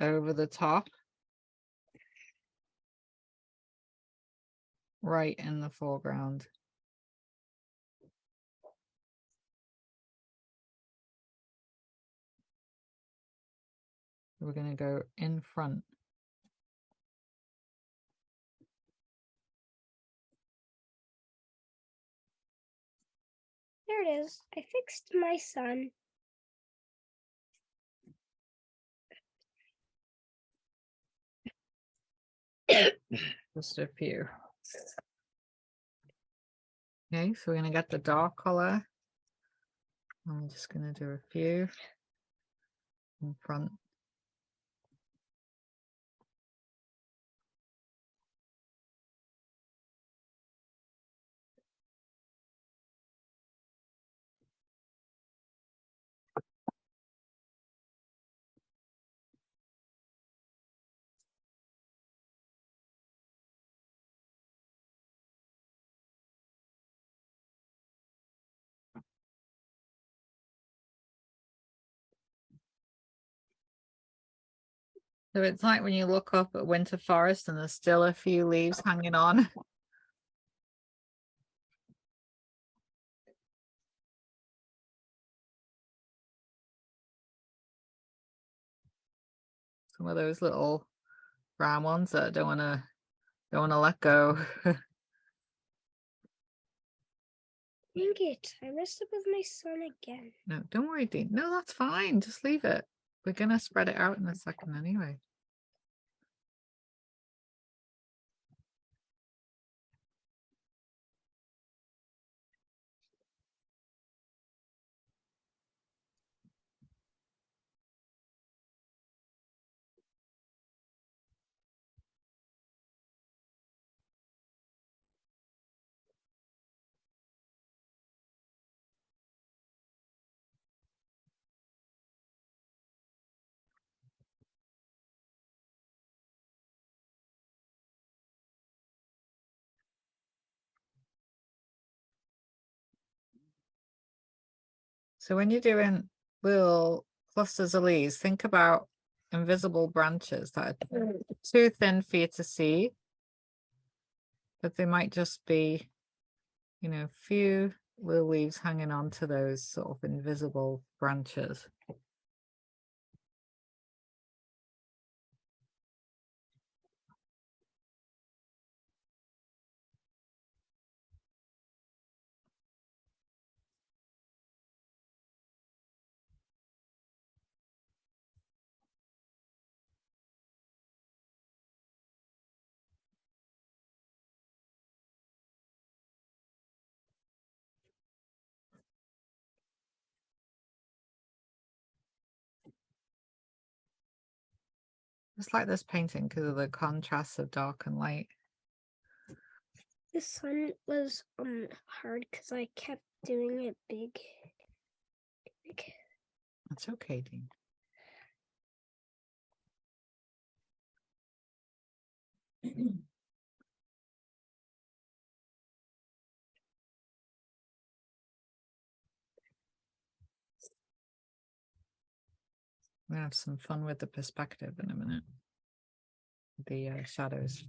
S1: over the top, right in the foreground. We're going to go in front.
S3: There it is. I fixed my son.
S1: Just a few. Okay, so we're going to get the dark color. I'm just going to do a few in front. So it's like when you look up at winter forest and there's still a few leaves hanging on. Some of those little brown ones that don't want to let go.
S3: Dang it. I messed up with my son again.
S1: No, don't worry, Dean. No, that's fine. Just leave it. We're going to spread it out in a second anyway. So when you're doing little clusters of leaves, think about invisible branches that are too thin for you to see, but they might just be, you know, a few little leaves hanging on to those sort of invisible branches. Just like this painting because of the contrast of dark and light.
S3: The sun was hard because I kept doing it big.
S1: That's okay, Dean. We're gonna have some fun with the perspective in a minute. The shadows.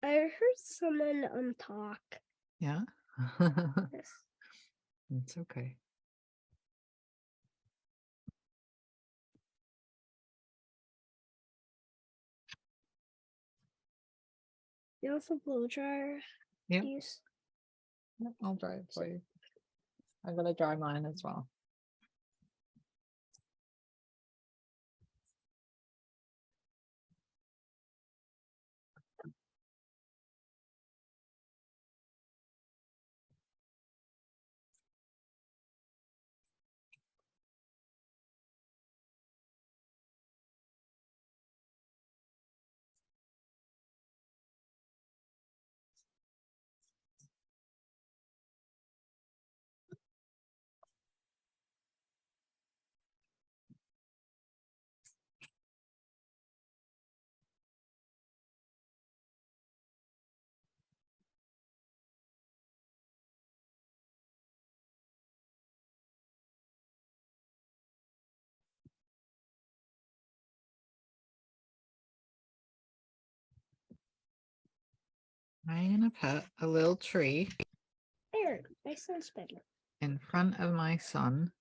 S3: I heard someone talk.
S1: Yeah.
S3: Yes.
S1: It's okay.
S3: You also blow dryer.
S1: Yeah.
S3: Use.
S1: Yep, I'll dry it for you. I'm gonna dry mine as well. I'm gonna put a little tree
S3: There, my son's better.
S1: in front of my son.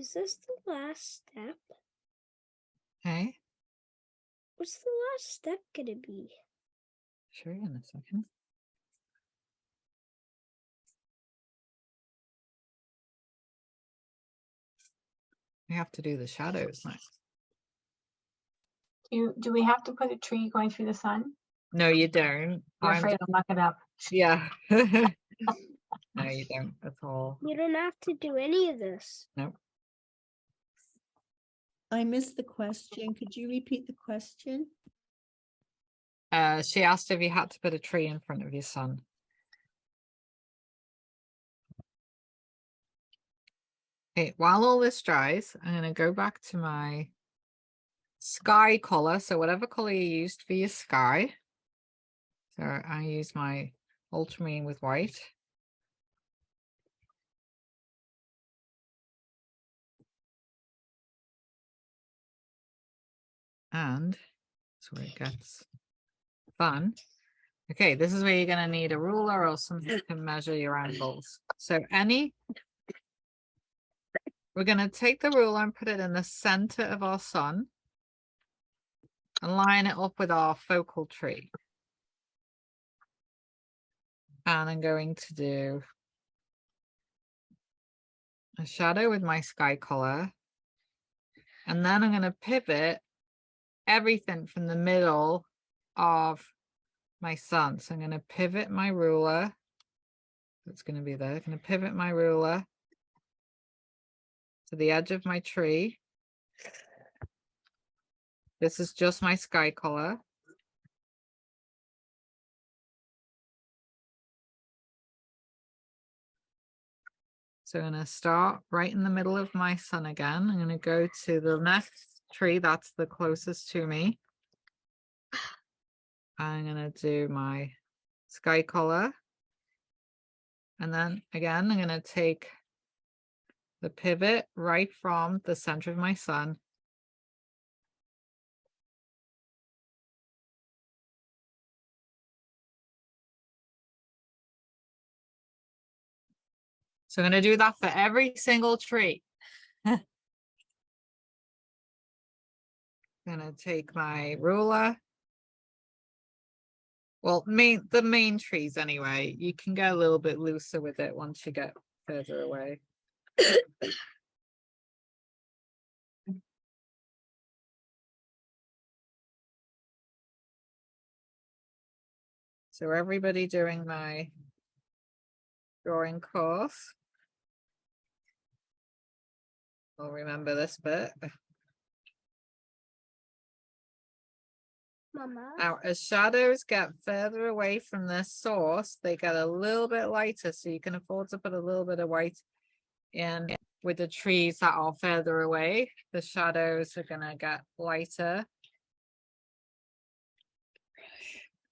S3: Is this the last step?
S1: Okay,
S3: What's the last step gonna be?
S1: show you in a second. We have to do the shadows next.
S6: Do we have to put a tree going through the sun?
S1: No, you don't.
S6: You're
S1: I'm
S6: afraid I'll muck it up.
S1: yeah. No, you don't at all.
S3: You don't have to do any of this.
S1: Nope.
S4: I missed the question. Could you repeat the question?
S1: She asked if you had to put a tree in front of your son. Okay, while all this dries, I'm gonna go back to my sky color. So whatever color you used for your sky. So I use my ultramarine with white. And that's where it gets fun. Okay, this is where you're gonna need a ruler or something to measure your angles. So we're gonna take the ruler and put it in the center of our sun and line it up with our focal tree. And I'm going to do a shadow with my sky color. And then I'm going to pivot everything from the middle of my sun. So I'm going to pivot my ruler. It's going to be there. I'm going to pivot my ruler to the edge of my tree. This is just my sky color. So I'm going to start right in the middle of my sun again. I'm going to go to the next tree that's the closest to me. I'm going to do my sky color. And then again, I'm going to take the pivot right from the center of my sun. So I'm going to do that for every single tree. I'm going to take my ruler. Well, the main trees anyway. You can get a little bit looser with it once you get further away. So everybody doing my drawing course will remember this bit.
S3: Mama.
S1: Now, as shadows get further away from their source, they get a little bit lighter, so you can afford to put a little bit of white in. With the trees that are further away, the shadows are gonna get lighter.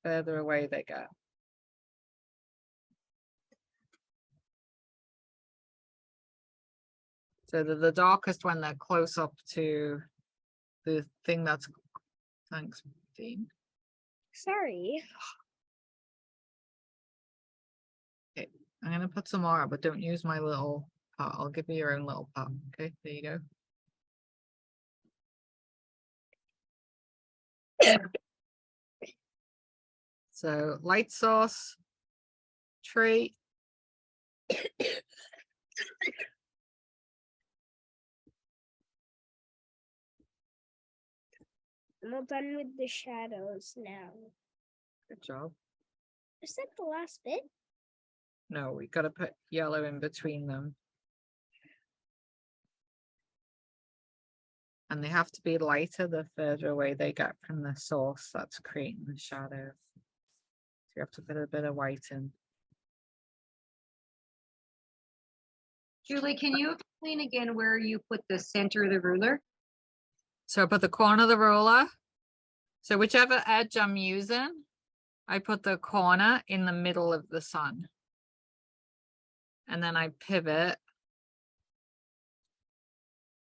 S1: Further away they get. So the darkest when they're close up to the thing that's, thanks, Dean.
S3: Sorry.
S1: I'm gonna put some more, but don't use my little pot. I'll give you your own little pot. Okay, there you go. So light source, tree.
S3: I'm all done with the shadows now.
S1: Good job.
S3: Is that the last bit?
S1: No, we gotta put yellow in between them. And they have to be lighter the further away they get from the source that's creating the shadow. So you have to put a bit of white in.
S7: Julie, can you explain again where you put the center of the ruler?
S1: So I put the corner of the ruler. So whichever edge I'm using, I put the corner in the middle of the sun. And then I pivot.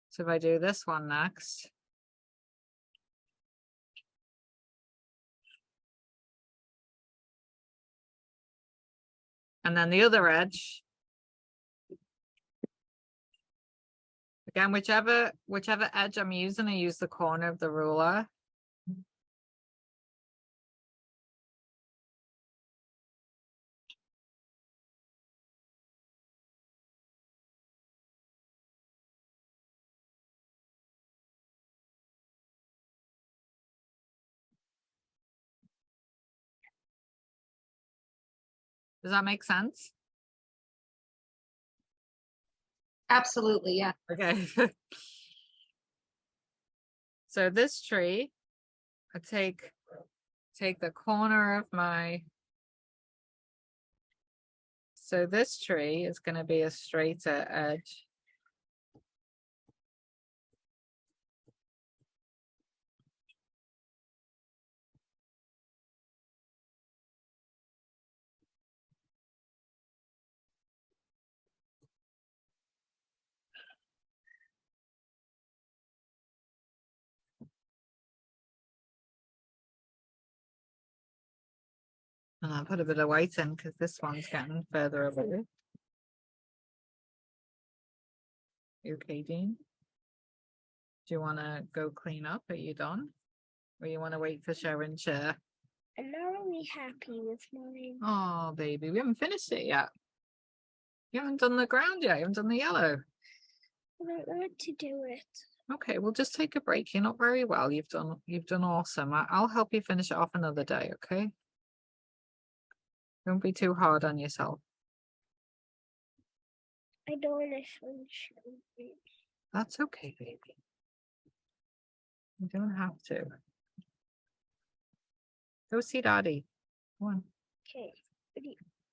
S1: So if I do this one next. And then the other edge. Again, whichever edge I'm using, I use the corner of the ruler. Does that make sense?
S7: Absolutely, yeah.
S1: Okay. So this tree, I take the corner of my, so this tree is going to be a straighter edge. And I'll put a bit of white in because this one's getting further away. You okay, Dean? Do you want to go clean up? Are you done? Or you want to wait for Sharon share?
S3: I'm not really happy with mine.
S1: Oh, baby, we haven't finished it yet. You haven't done the ground yet. You haven't done the yellow.
S3: I don't want to do it.
S1: Okay, we'll just take a break. You're not very well. You've done awesome. I'll help you finish it off another day, okay? Don't be too hard on yourself.
S3: I don't want to finish it.
S1: That's okay, baby. You don't have to. Go see Daddy. Come on.
S3: Okay.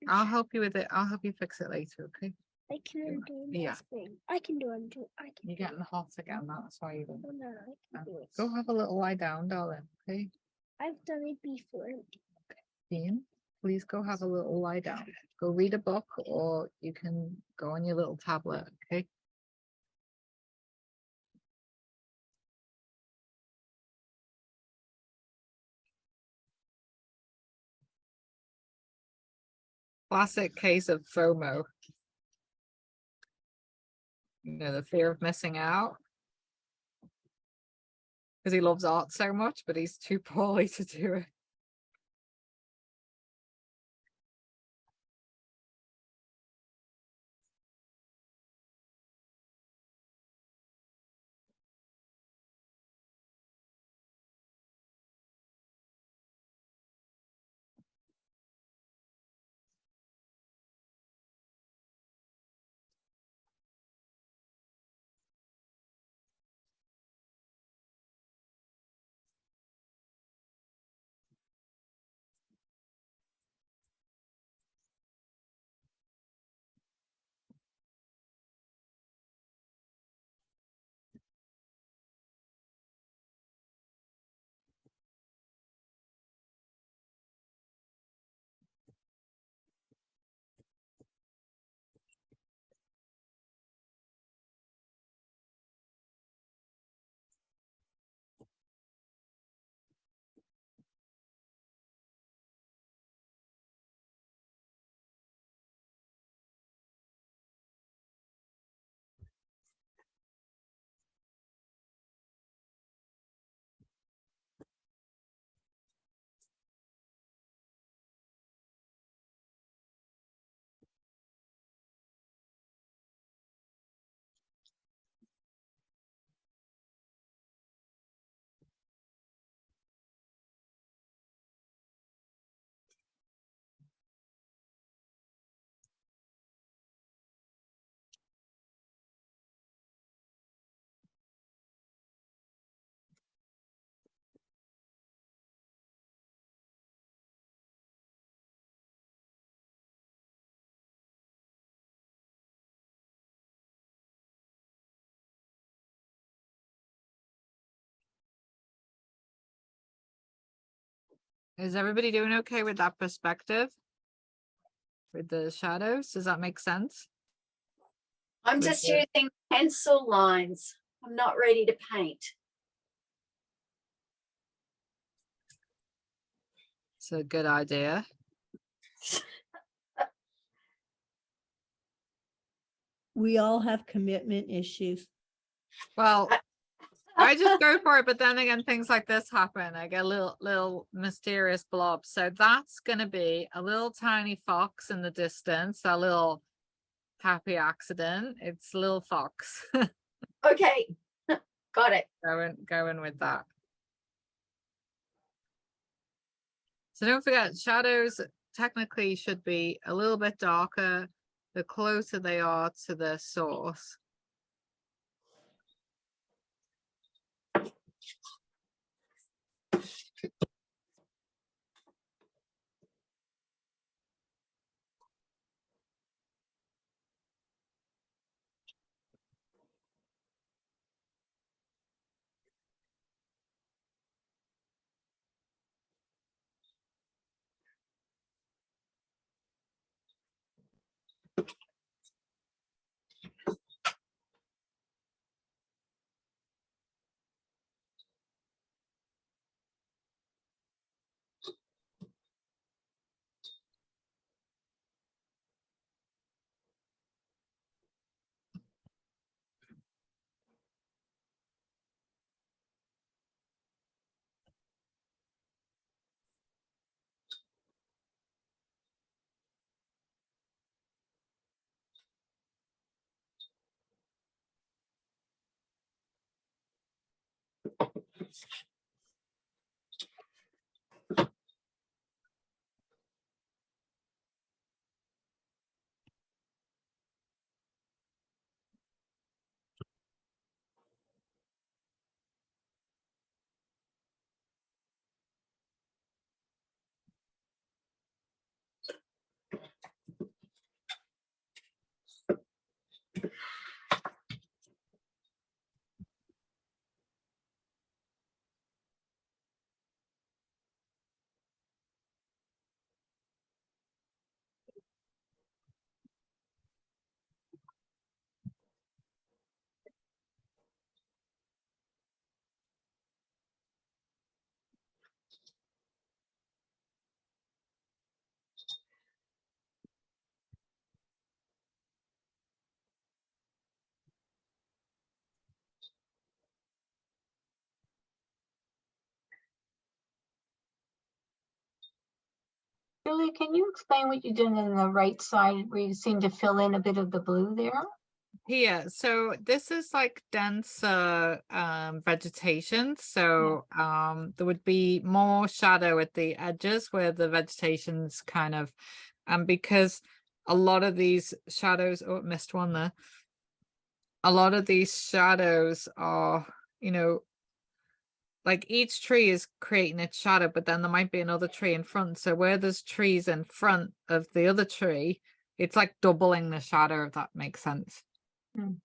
S1: I'll help you with it. I'll help you fix it later, okay?
S3: I can undo
S1: Yeah.
S3: this thing. I can do undo. I can.
S1: You're
S3: do
S1: getting hot again. That's why you don't.
S3: Oh, no, I can do it.
S1: Go have a little lie down, darling. Okay,
S3: I've done it before.
S1: Dean, please go have a little lie down. Go read a book, or you can go on your little tablet. Okay. Classic case of FOMO. You know, the fear of missing out. Because he loves art so much, but he's too poorly to do it. Is everybody doing okay with that perspective? With the shadows? Does that make sense?
S2: I'm
S1: With
S2: just
S1: the-
S2: using pencil lines. I'm not ready to paint.
S1: It's a good idea.
S4: We all have commitment issues.
S1: Well, I just go for it, but then again, things like this happen. I get little mysterious blobs. So that's gonna be a little tiny fox in the distance, a little happy accident. It's little fox.
S2: Okay, got it.
S1: going with that. So don't forget, shadows technically should be a little bit darker the closer they are to the source.
S6: Julie, can you explain what you did on the right side where you seem to fill in a bit of the blue there?
S1: Here, so this is like denser vegetation. So there would be more shadow at the edges where the vegetation's kind of because a lot of these shadows, oh, missed one there. A lot of these shadows are, like each tree is creating its shadow, but then there might be another tree in front. So where there's trees in front of the other tree, it's like doubling the shadow, if that makes sense.
S6: Mm.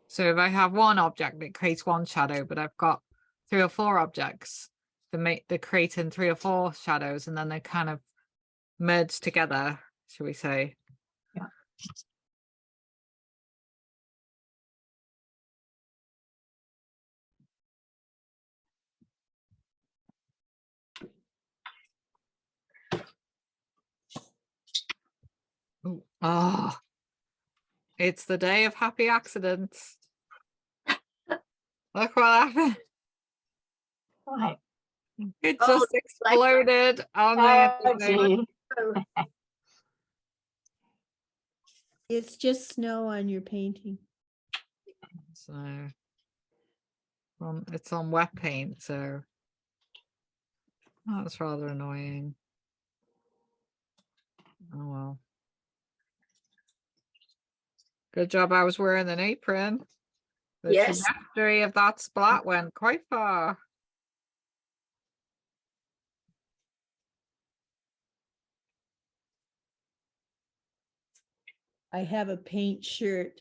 S1: So if I have one object, it creates one shadow, but I've got 3 or 4 objects they're creating 3 or 4 shadows, and then they kind of merge together, shall we say.
S6: Yeah.
S1: Ooh, oh, it's the day of happy accidents. Look what happened.
S6: Right.
S1: It
S2: Oh,
S1: just
S2: like-
S1: exploded on
S6: Oh,
S1: me.
S6: gee.
S4: It's just snow on your painting.
S1: So it's on wet paint, so that's rather annoying. Oh well. Good job I was wearing an apron. The
S2: Yes.
S1: trajectory of that splat went quite far.
S4: I have a paint shirt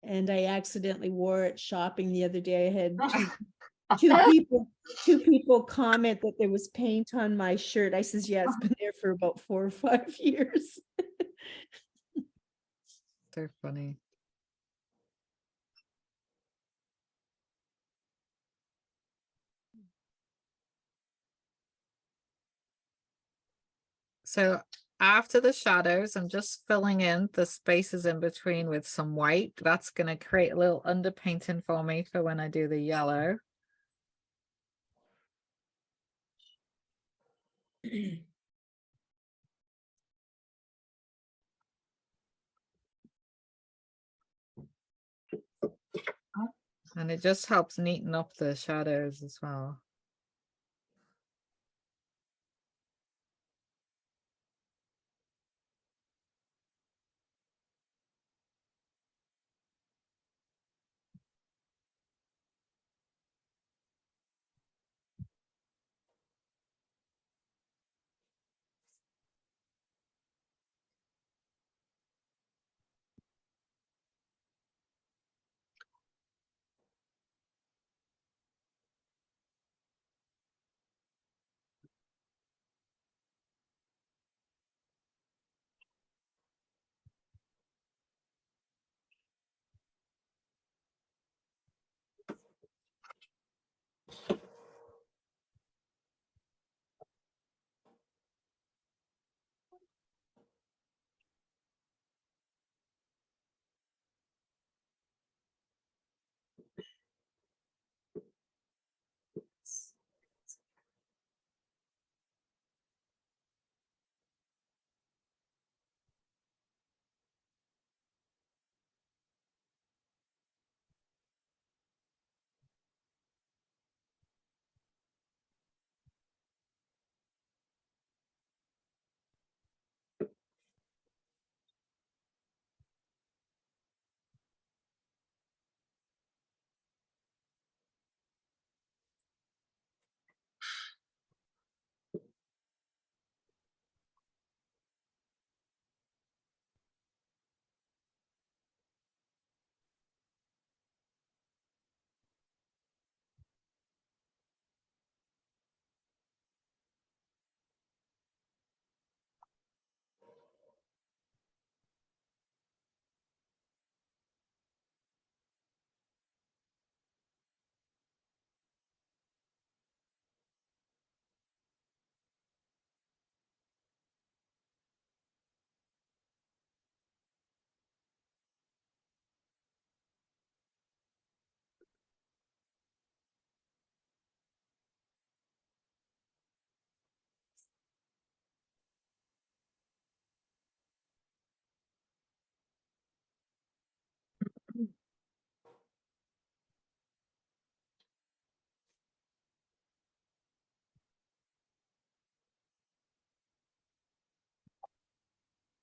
S4: and I accidentally wore it shopping the other day. I had two people comment that there was paint on my shirt. I says, yeah, it's been there for about 4 or 5 years.
S1: So funny. So after the shadows, I'm just filling in the spaces in between with some white. That's going to create a little underpainting for me for when I do the yellow. And it just helps neaten up the shadows as well.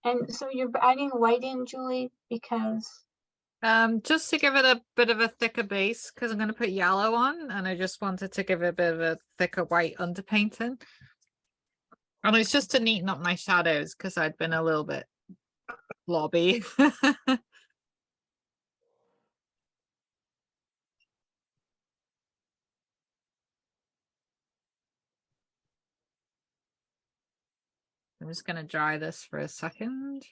S6: And so you're adding white in, Julie, because
S1: Just to give it a bit of a thicker base, because I'm going to put yellow on, and I just wanted to give it a bit of a thicker white underpainting. And it's just to neaten up my shadows, because I'd been a little bit blobby. I'm just going to dry this for a second.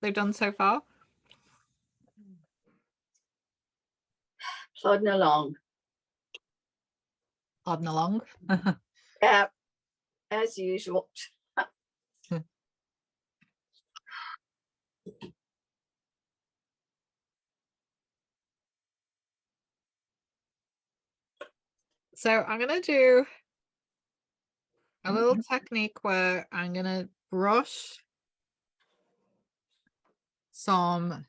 S1: they've done so far?
S2: Plodding along.
S1: Plodding along.
S2: Yeah, as usual.
S1: So I'm gonna do a little technique where I'm gonna brush some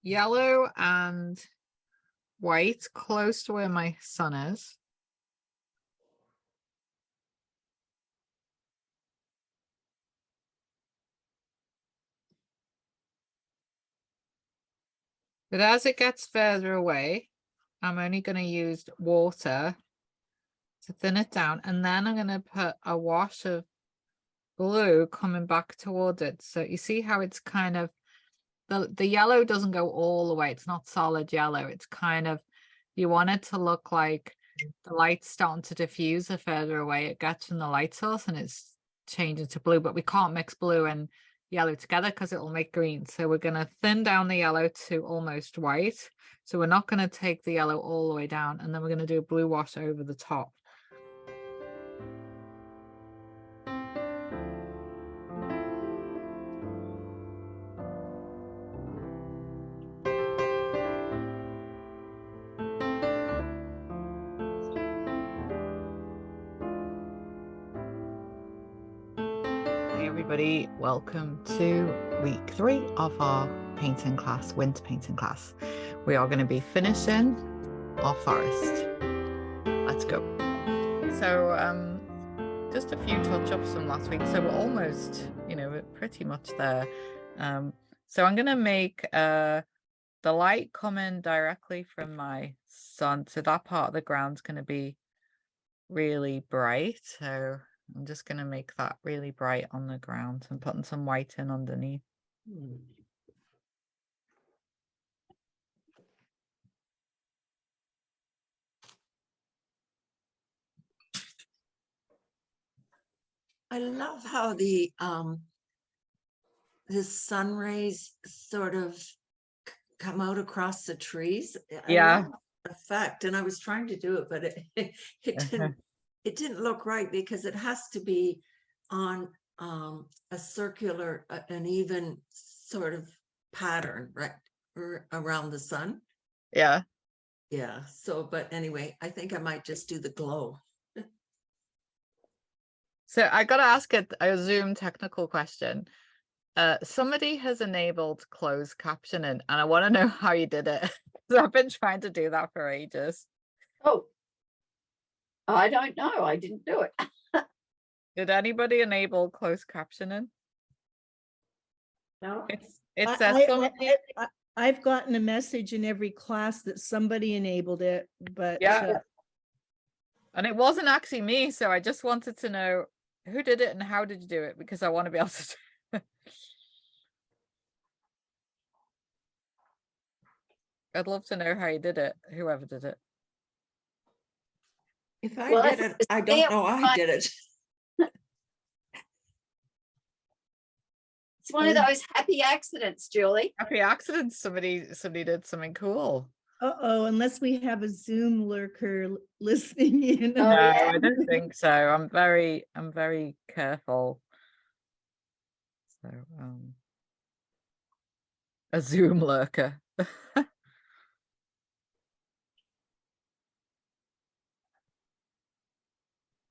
S1: yellow and white close to where my sun is. But as it gets further away, I'm only going to use water to thin it down. And then I'm going to put a wash of blue coming back toward it. So you see how it's kind of, the yellow doesn't go all the way. It's not solid yellow. It's kind of, you want it to look like the light's starting to diffuse the further away it gets from the light source, and it's changing to blue, but we can't mix blue and yellow together because it will make green. So we're going to thin down the yellow to almost white. So we're not going to take the yellow all the way down, and then we're going to do a blue wash over the top. Hey everybody, welcome to week 3 of our painting class, winter painting class. We are going to be finishing our forest. Let's go. So just a few touch-ups from last week. So we're almost, we're pretty much there. So I'm going to make the light coming directly from my sun. So that part of the ground's going to be really bright. So I'm just going to make that really bright on the ground and putting some white in underneath.
S5: I love how the sun rays sort of come out across the trees. I
S1: Yeah.
S5: love the effect, and I was trying to do it, but it didn't look right because it has to be on a circular, an even sort of pattern, right, around the sun.
S1: Yeah.
S5: Yeah. So, but anyway, I think I might just do the glow.
S1: So I got to ask a Zoom technical question. Somebody has enabled closed captioning, and I want to know how you did it. So I've been trying to do that for ages.
S2: Oh, I don't know. I didn't do it.
S1: Did anybody enable closed captioning?
S2: No.
S1: It says somebody.
S4: I've gotten a message in every class that somebody enabled it, but
S1: Yeah. And it wasn't actually me, so I just wanted to know who did it and how did you do it, because I want to be able to do it. I'd love to know how you did it, whoever did it.
S5: If I
S2: Well,
S5: did it, I don't know I did it.
S2: It's one of those happy accidents, Julie.
S1: Happy accidents. Somebody did something cool.
S4: uh-oh, unless we have a Zoom lurker listening in.
S2: Oh,
S1: No,
S2: yeah.
S1: I don't think so. I'm very careful. So a Zoom lurker.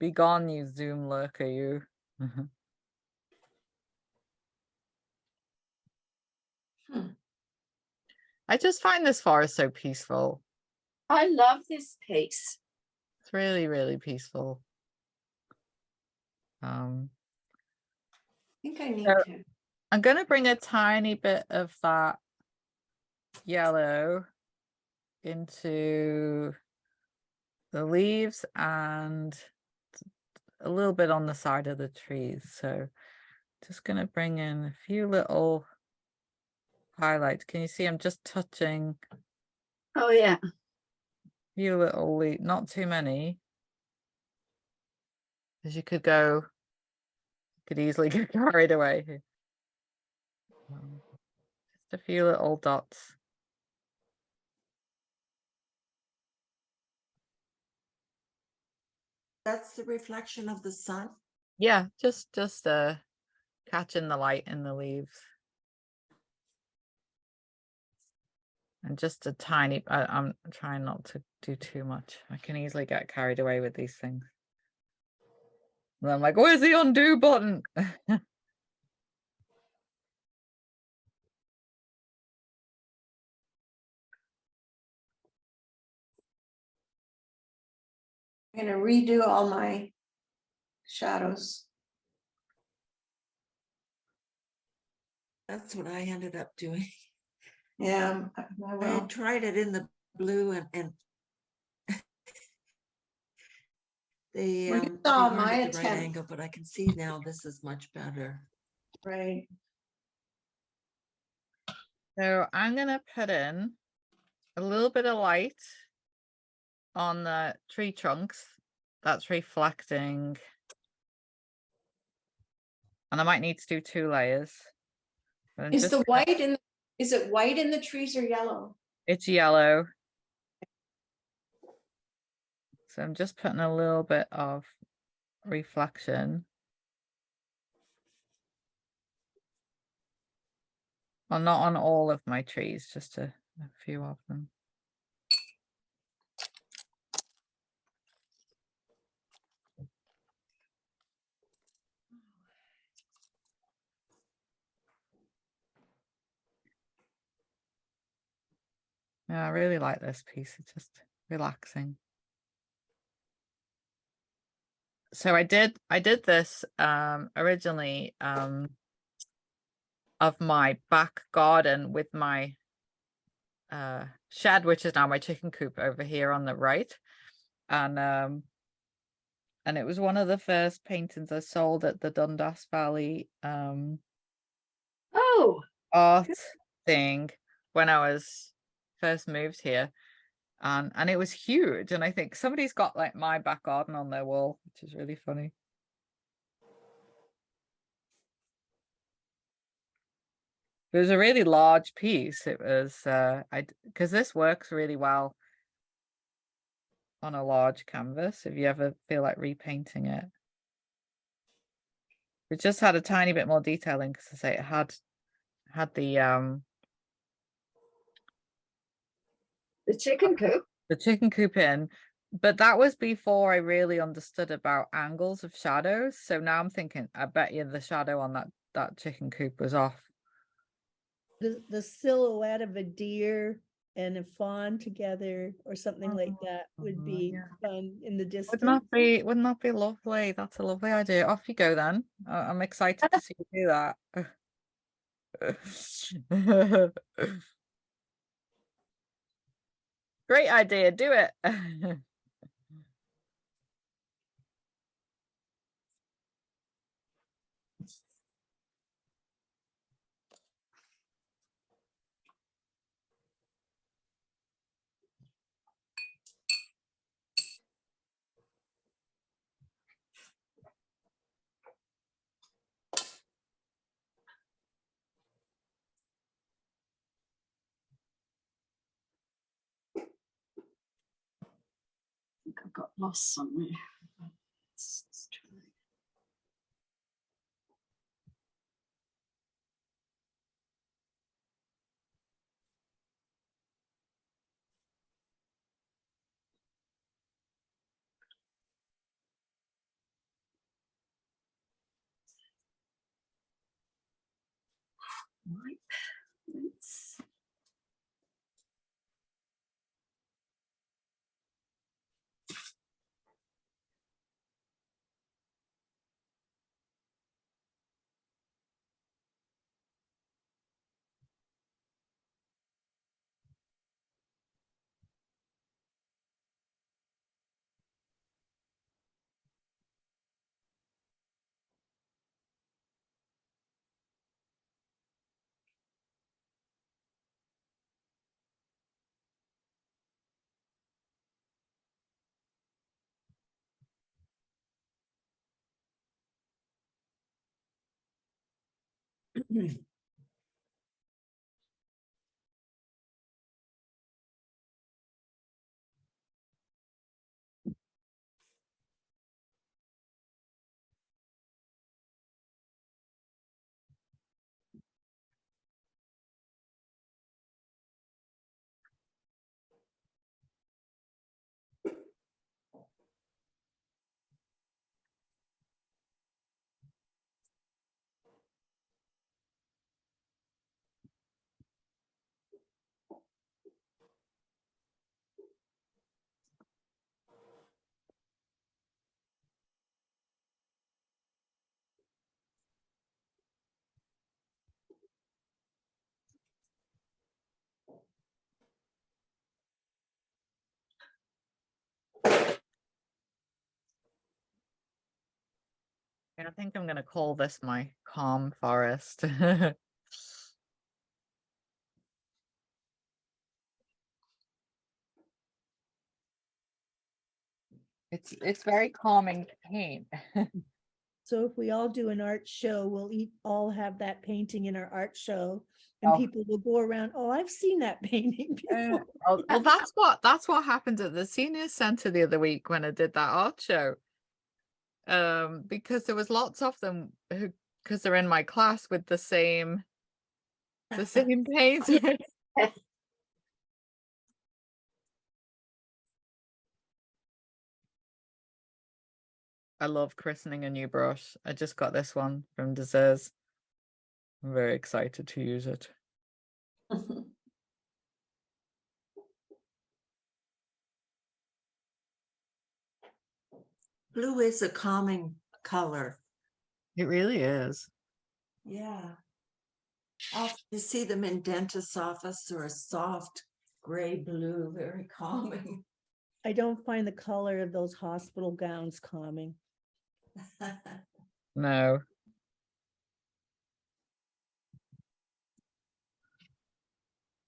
S1: Be gone, you Zoom lurker, you. I just find this forest so peaceful.
S2: I love this piece.
S1: It's really, really peaceful.
S5: I think I need
S1: So-
S5: to.
S1: I'm going to bring a tiny bit of that yellow into the leaves and a little bit on the side of the trees. So just going to bring in a few little highlights. Can you see I'm just touching
S2: Oh, yeah.
S1: a few little leaves, not too many, because you could easily get carried away. Just a few little dots.
S5: That's the reflection of the sun.
S1: Yeah, just catching the light in the leaves. And just a tiny, I'm trying not to do too much. I can easily get carried away with these things. And I'm like, where's the undo button?
S2: I'm gonna redo all my shadows.
S5: That's what I ended up doing.
S2: Yeah, I
S5: I
S2: will.
S5: had tried it in the blue and they,
S2: Well, you
S5: they
S2: saw
S5: weren't
S2: my
S5: at the right
S2: attempt.
S5: angle, but I can see now this is much better.
S2: Right.
S1: So I'm gonna put in a little bit of light on the tree trunks. That's reflecting. And I might need to do 2 layers. But I'm
S2: Is
S1: just
S2: the
S1: gonna-
S2: white in, is it white in the trees or yellow?
S1: It's yellow. So I'm just putting a little bit of reflection. Well, not on all of my trees, just a few of them. Yeah, I really like this piece. It's just relaxing. So I did this originally of my back garden with my shed, which is now my chicken coop over here on the right. And it was one of the first paintings I sold at the Dundas Valley
S2: Oh,
S1: art thing when I was first moved here. And it was huge. And I think somebody's got like my back garden on their wall, which is really funny. It was a really large piece. It was because this works really well on a large canvas if you ever feel like repainting it. It just had a tiny bit more detailing because I say it had
S2: the chicken coop.
S1: the chicken coop in, but that was before I really understood about angles of shadows. So now I'm thinking, I bet you the shadow on that chicken coop was off.
S4: The silhouette of a deer and a fawn together or something like that would be
S1: yeah.
S4: fun in the distance.
S1: Wouldn't that be lovely? That's a lovely idea. Off you go then. I'm excited to see you do that. Great idea, do it.
S2: I think I got lost somewhere. Let's try. Right. Let's.
S1: I think I'm gonna call this my calm forest. It's very calming paint.
S4: So if we all do an art show, we'll all have that painting in our art show. And
S1: Oh.
S4: people will go around, oh, I've seen that painting before.
S1: Well, that's what happened at the senior center the other week when I did that art show. Because there was lots of them who, because they're in my class with the same paint. I love christening a new brush. I just got this one from Desires. I'm very excited to use it.
S5: Blue is a calming color.
S1: It really is.
S5: Yeah. Often you see them in dentist's office or a soft gray blue, very calming.
S4: I don't find the color of those hospital gowns calming.
S1: No.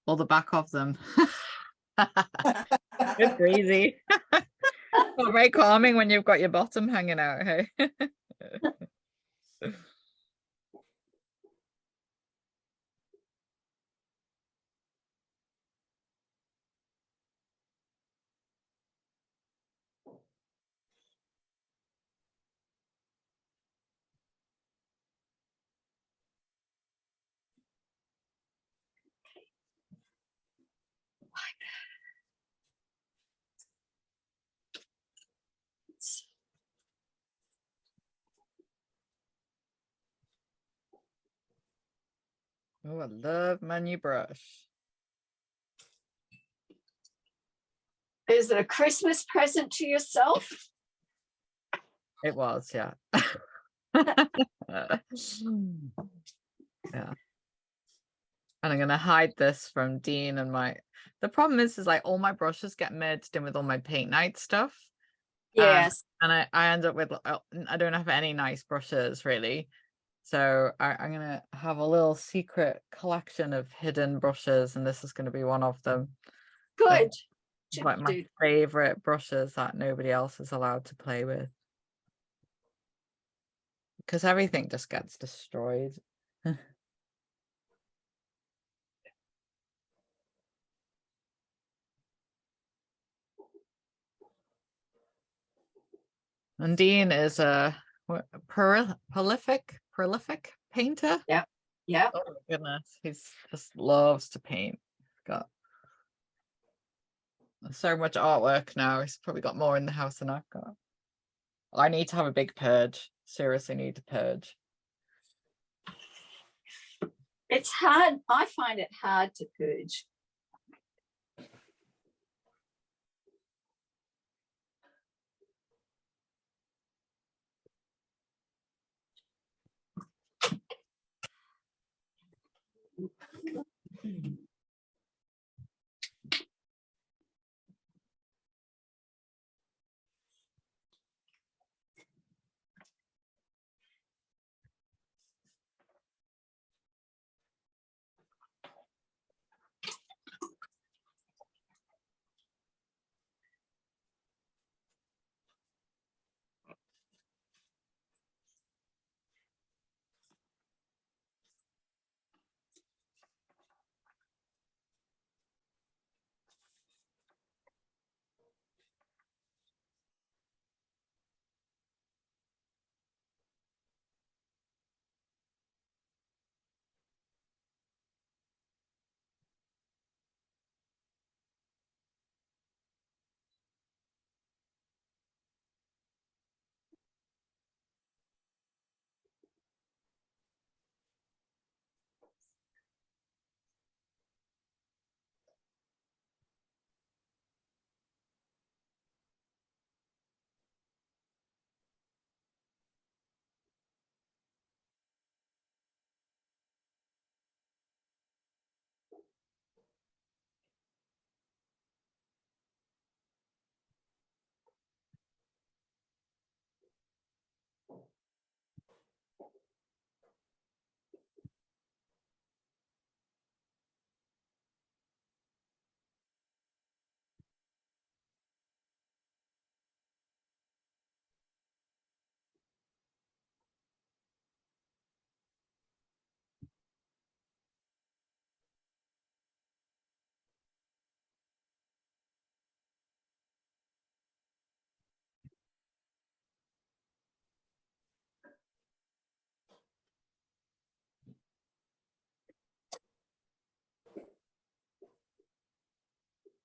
S1: Or the back of them. It's crazy. Not very calming when you've got your bottom hanging out, hey? Oh, I love my new brush.
S2: Is it a Christmas present to yourself?
S1: It was, yeah. Yeah. And I'm gonna hide this from Dean and the problem is like all my brushes get merged in with all my paint night stuff.
S2: Yes.
S1: And I end up with, I don't have any nice brushes really. So I'm gonna have a little secret collection of hidden brushes, and this is gonna be one of them.
S2: Good.
S1: Like my favorite brushes that nobody else is allowed to play with. Because everything just gets destroyed. And Dean is a prolific painter.
S2: Yeah. Yeah.
S1: Oh my goodness, he's just loves to paint. Got so much artwork now. He's probably got more in the house than I've got. I need to have a big purge. Seriously need to purge.
S2: It's hard. I find it hard to purge.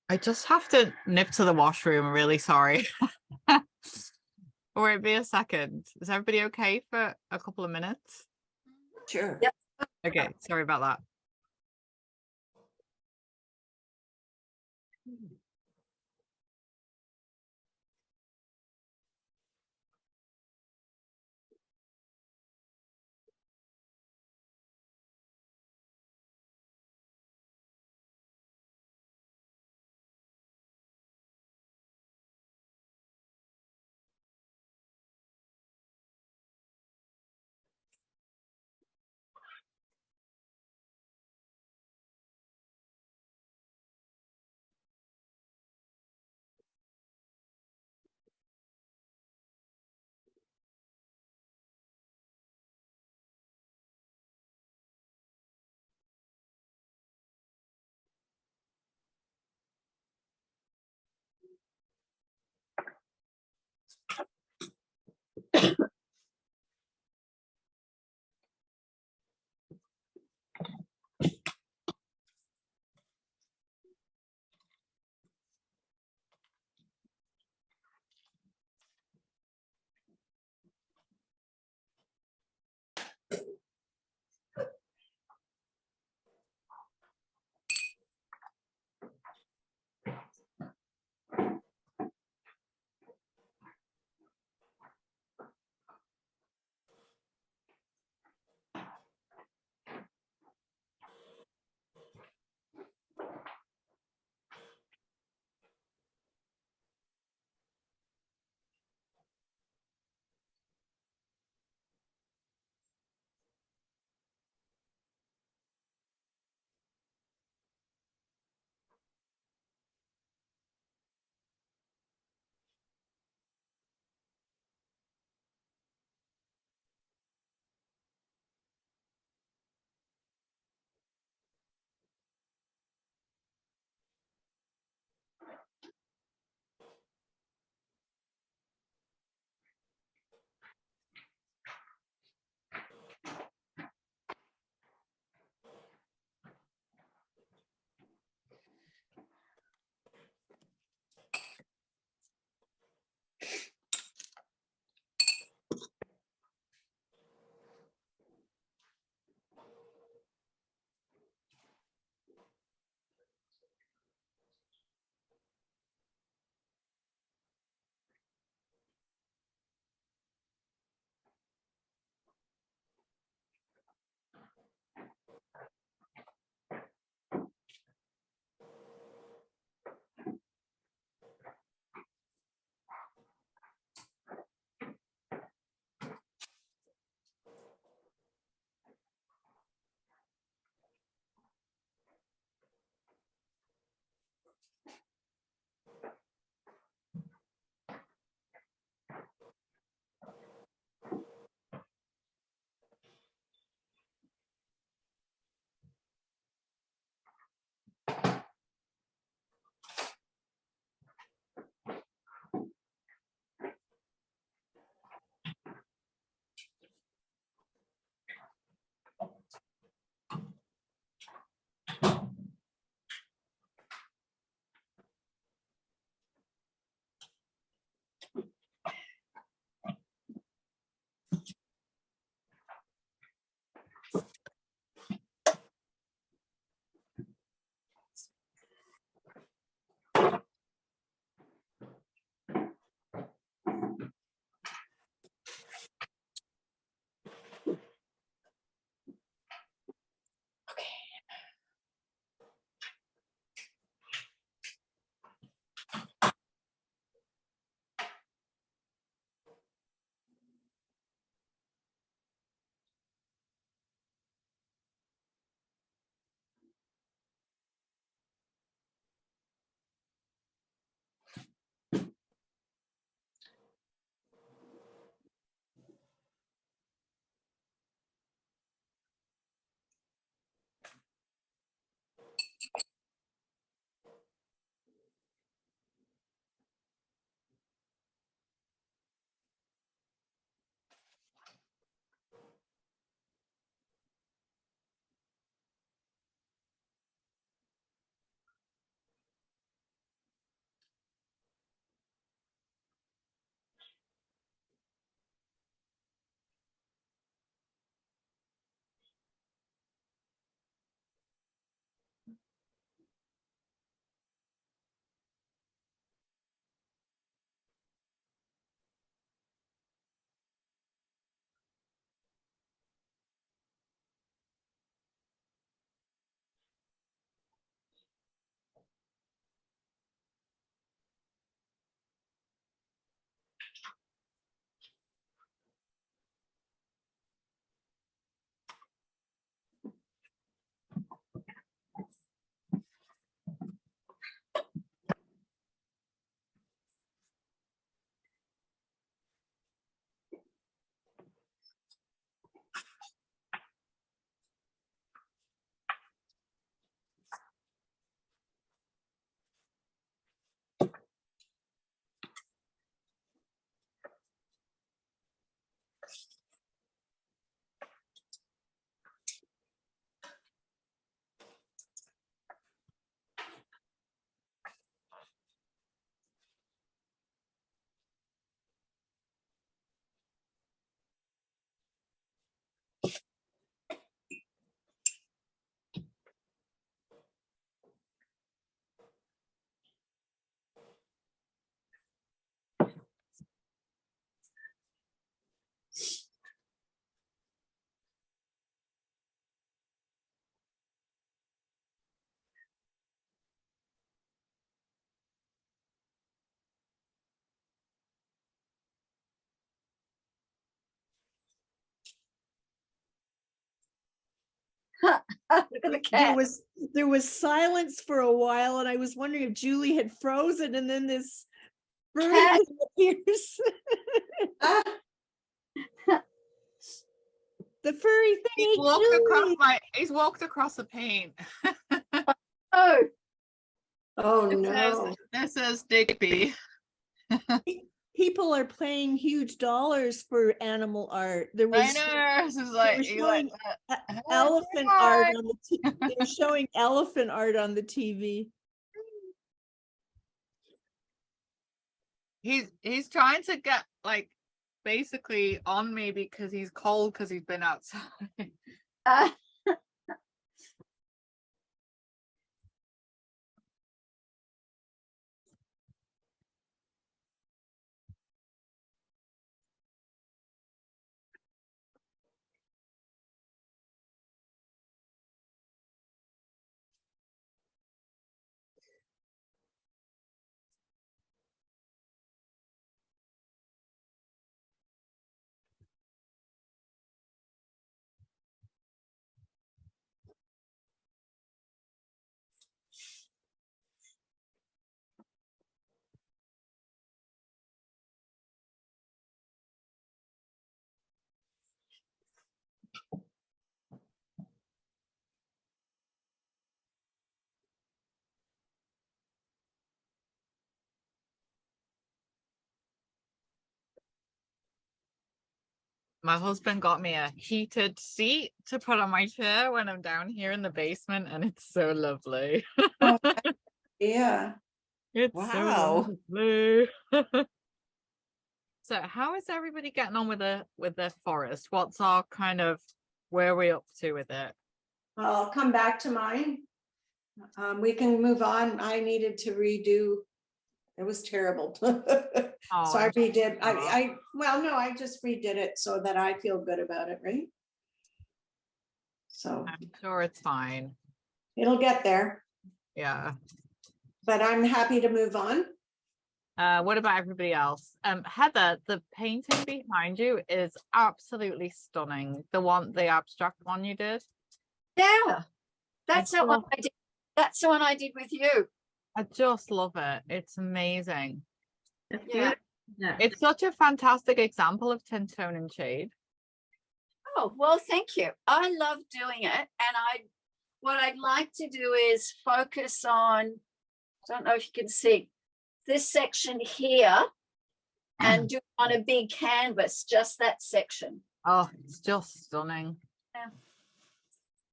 S1: I just have to nip to the washroom. I'm really sorry. Or it'd be a second. Is everybody okay for a couple of minutes?
S5: Sure.
S2: Yep.
S1: Okay, sorry about that.
S2: Look at the
S4: There
S2: cat.
S4: was silence for a while, and I was wondering if Julie had frozen, and then this furry
S2: Cat.
S4: thing appears.
S5: Ah,
S4: The furry thing
S1: He's
S4: ate
S1: walked across
S4: Julie.
S1: he's walked across the paint.
S2: Oh,
S5: oh,
S1: It
S5: no.
S1: says, this is Digby.
S4: People are paying huge dollars for animal art. There
S1: I
S4: was
S1: know. This is
S4: they
S1: like,
S4: were
S1: he's like,
S4: showing
S1: "Hi."
S4: elephant art on the they were showing elephant art on the TV.
S1: He's trying to get like basically on me because he's cold because he's been outside.
S2: uh,
S1: My husband got me a heated seat to put on my chair when I'm down here in the basement, and it's so lovely.
S5: Oh, yeah.
S1: It's
S5: Wow.
S1: so lovely. So how is everybody getting on with the forest? What's our kind of where are we up to with it?
S5: I'll come back to mine. We can move on. I needed to redo. It was terrible.
S1: Oh,
S5: So I
S1: I'm
S5: redid,
S1: sure.
S5: well, no, I just redid it so that I feel good about it, right? So
S1: I'm sure it's fine.
S5: it'll get there,
S1: Yeah.
S5: but I'm happy to move on.
S1: What about everybody else? Heather, the painting behind you is absolutely stunning. The abstract one you did.
S2: yeah, that's
S1: I
S2: the one
S1: love-
S2: I did. That's the one I did with you.
S1: I just love it. It's amazing.
S2: Yeah.
S1: It's such a fantastic example of tint, tone, and shade.
S2: Oh, well, thank you. I love doing it. And what I'd like to do is focus on, I don't know if you can see this section here and do on a big canvas, just that section.
S1: Oh, it's just stunning.
S2: Yeah.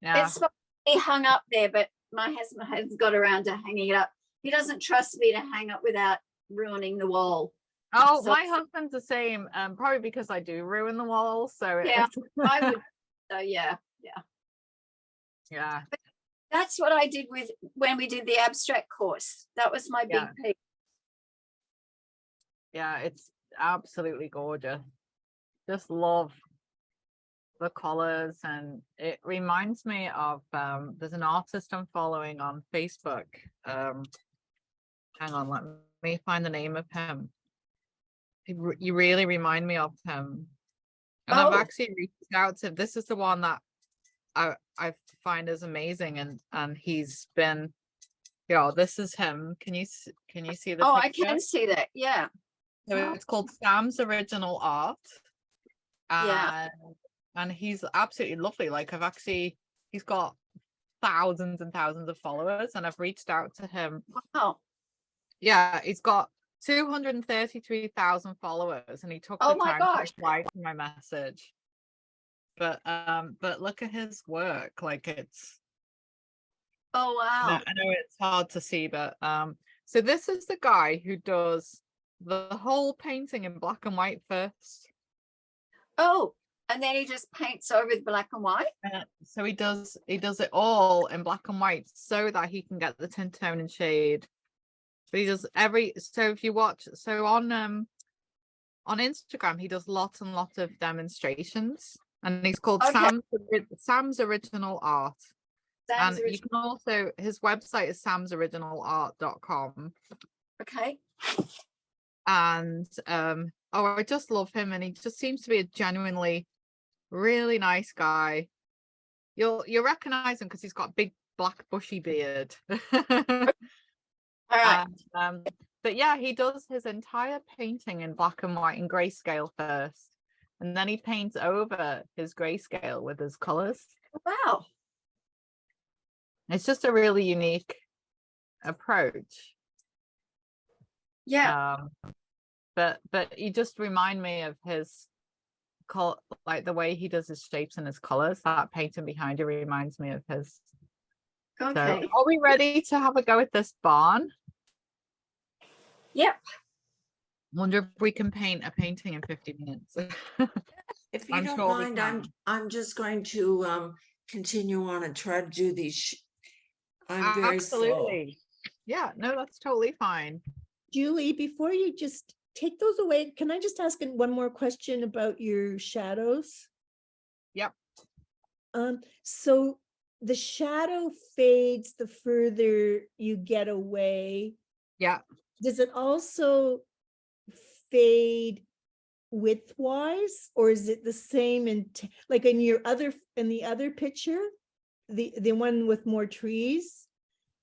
S1: Yeah.
S2: It's supposed to be hung up there, but my husband hasn't got around to hanging it up. He doesn't trust me to hang it without ruining the wall.
S1: Oh,
S2: So-
S1: my husband's the same. Probably because I do ruin the walls. So
S2: Yeah,
S1: it's
S2: I would. So yeah.
S1: yeah.
S2: That's what I did with when we did the abstract course. That was my big
S1: Yeah.
S2: piece.
S1: Yeah, it's absolutely gorgeous. Just love the colors, and it reminds me of there's an artist I'm following on Facebook. Hang on, let me find the name of him. You really remind me of him. And I've
S2: Oh.
S1: actually reached out to this is the one that I find is amazing, and he's been this is him. Can you see the
S2: Oh, I
S1: picture?
S2: can see that. Yeah.
S1: So it's called Sam's Original Art.
S2: Yeah.
S1: And he's absolutely lovely. Like he's got thousands and thousands of followers, and I've reached out to him.
S2: Wow.
S1: Yeah, he's got 233,000 followers, and he took
S2: Oh
S1: the
S2: my
S1: time
S2: gosh.
S1: to reply to my message. But look at his work. Like it's
S2: Oh wow.
S1: I know it's hard to see, but so this is the guy who does the whole painting in black and white first.
S2: Oh, and then he just paints over the black and white.
S1: So he does it all in black and white so that he can get the tint, tone, and shade. But he does so if you watch on Instagram he does lots and lots of demonstrations, and he's called
S2: Okay.
S1: Sam's Original Art.
S2: Sam's
S1: And you can also his website is samsoriginalart.com.
S2: Okay.
S1: And I just love him, and he just seems to be a genuinely really nice guy. You'll recognize him because he's got a big black bushy beard.
S2: All right.
S1: But yeah, he does his entire painting in black and white and grayscale first, and then he paints over his grayscale with his colors.
S2: Wow.
S1: It's just a really unique approach.
S2: Yeah.
S1: But you just remind me of his like the way he does his shapes and his colors. That painting behind you reminds me of his.
S2: Okay.
S1: So are we ready to have a go at this barn?
S2: Yep.
S1: Wonder if we can paint a painting in 50 minutes.
S5: If you
S1: I'm
S5: don't
S1: sure we
S5: mind,
S1: can.
S5: I'm just going to continue on and try to do these. I'm very slow.
S1: Absolutely. Yeah, no, that's totally fine.
S4: Julie, before you just take those away, can I just ask one more question about your shadows?
S1: Yep.
S4: So the shadow fades the further you get away.
S1: Yeah.
S4: Does it also fade widthwise, or is it the same in like in the other picture, the one with more trees?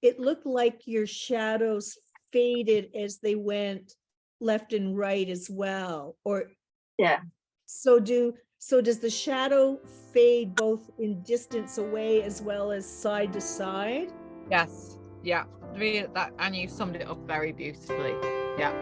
S4: It looked like your shadows faded as they went left and right as well, or
S2: Yeah.
S4: so does the shadow fade both in distance away as well as side to side?
S1: Yes. Yeah. Really, that, and you summed it up very beautifully. Yeah.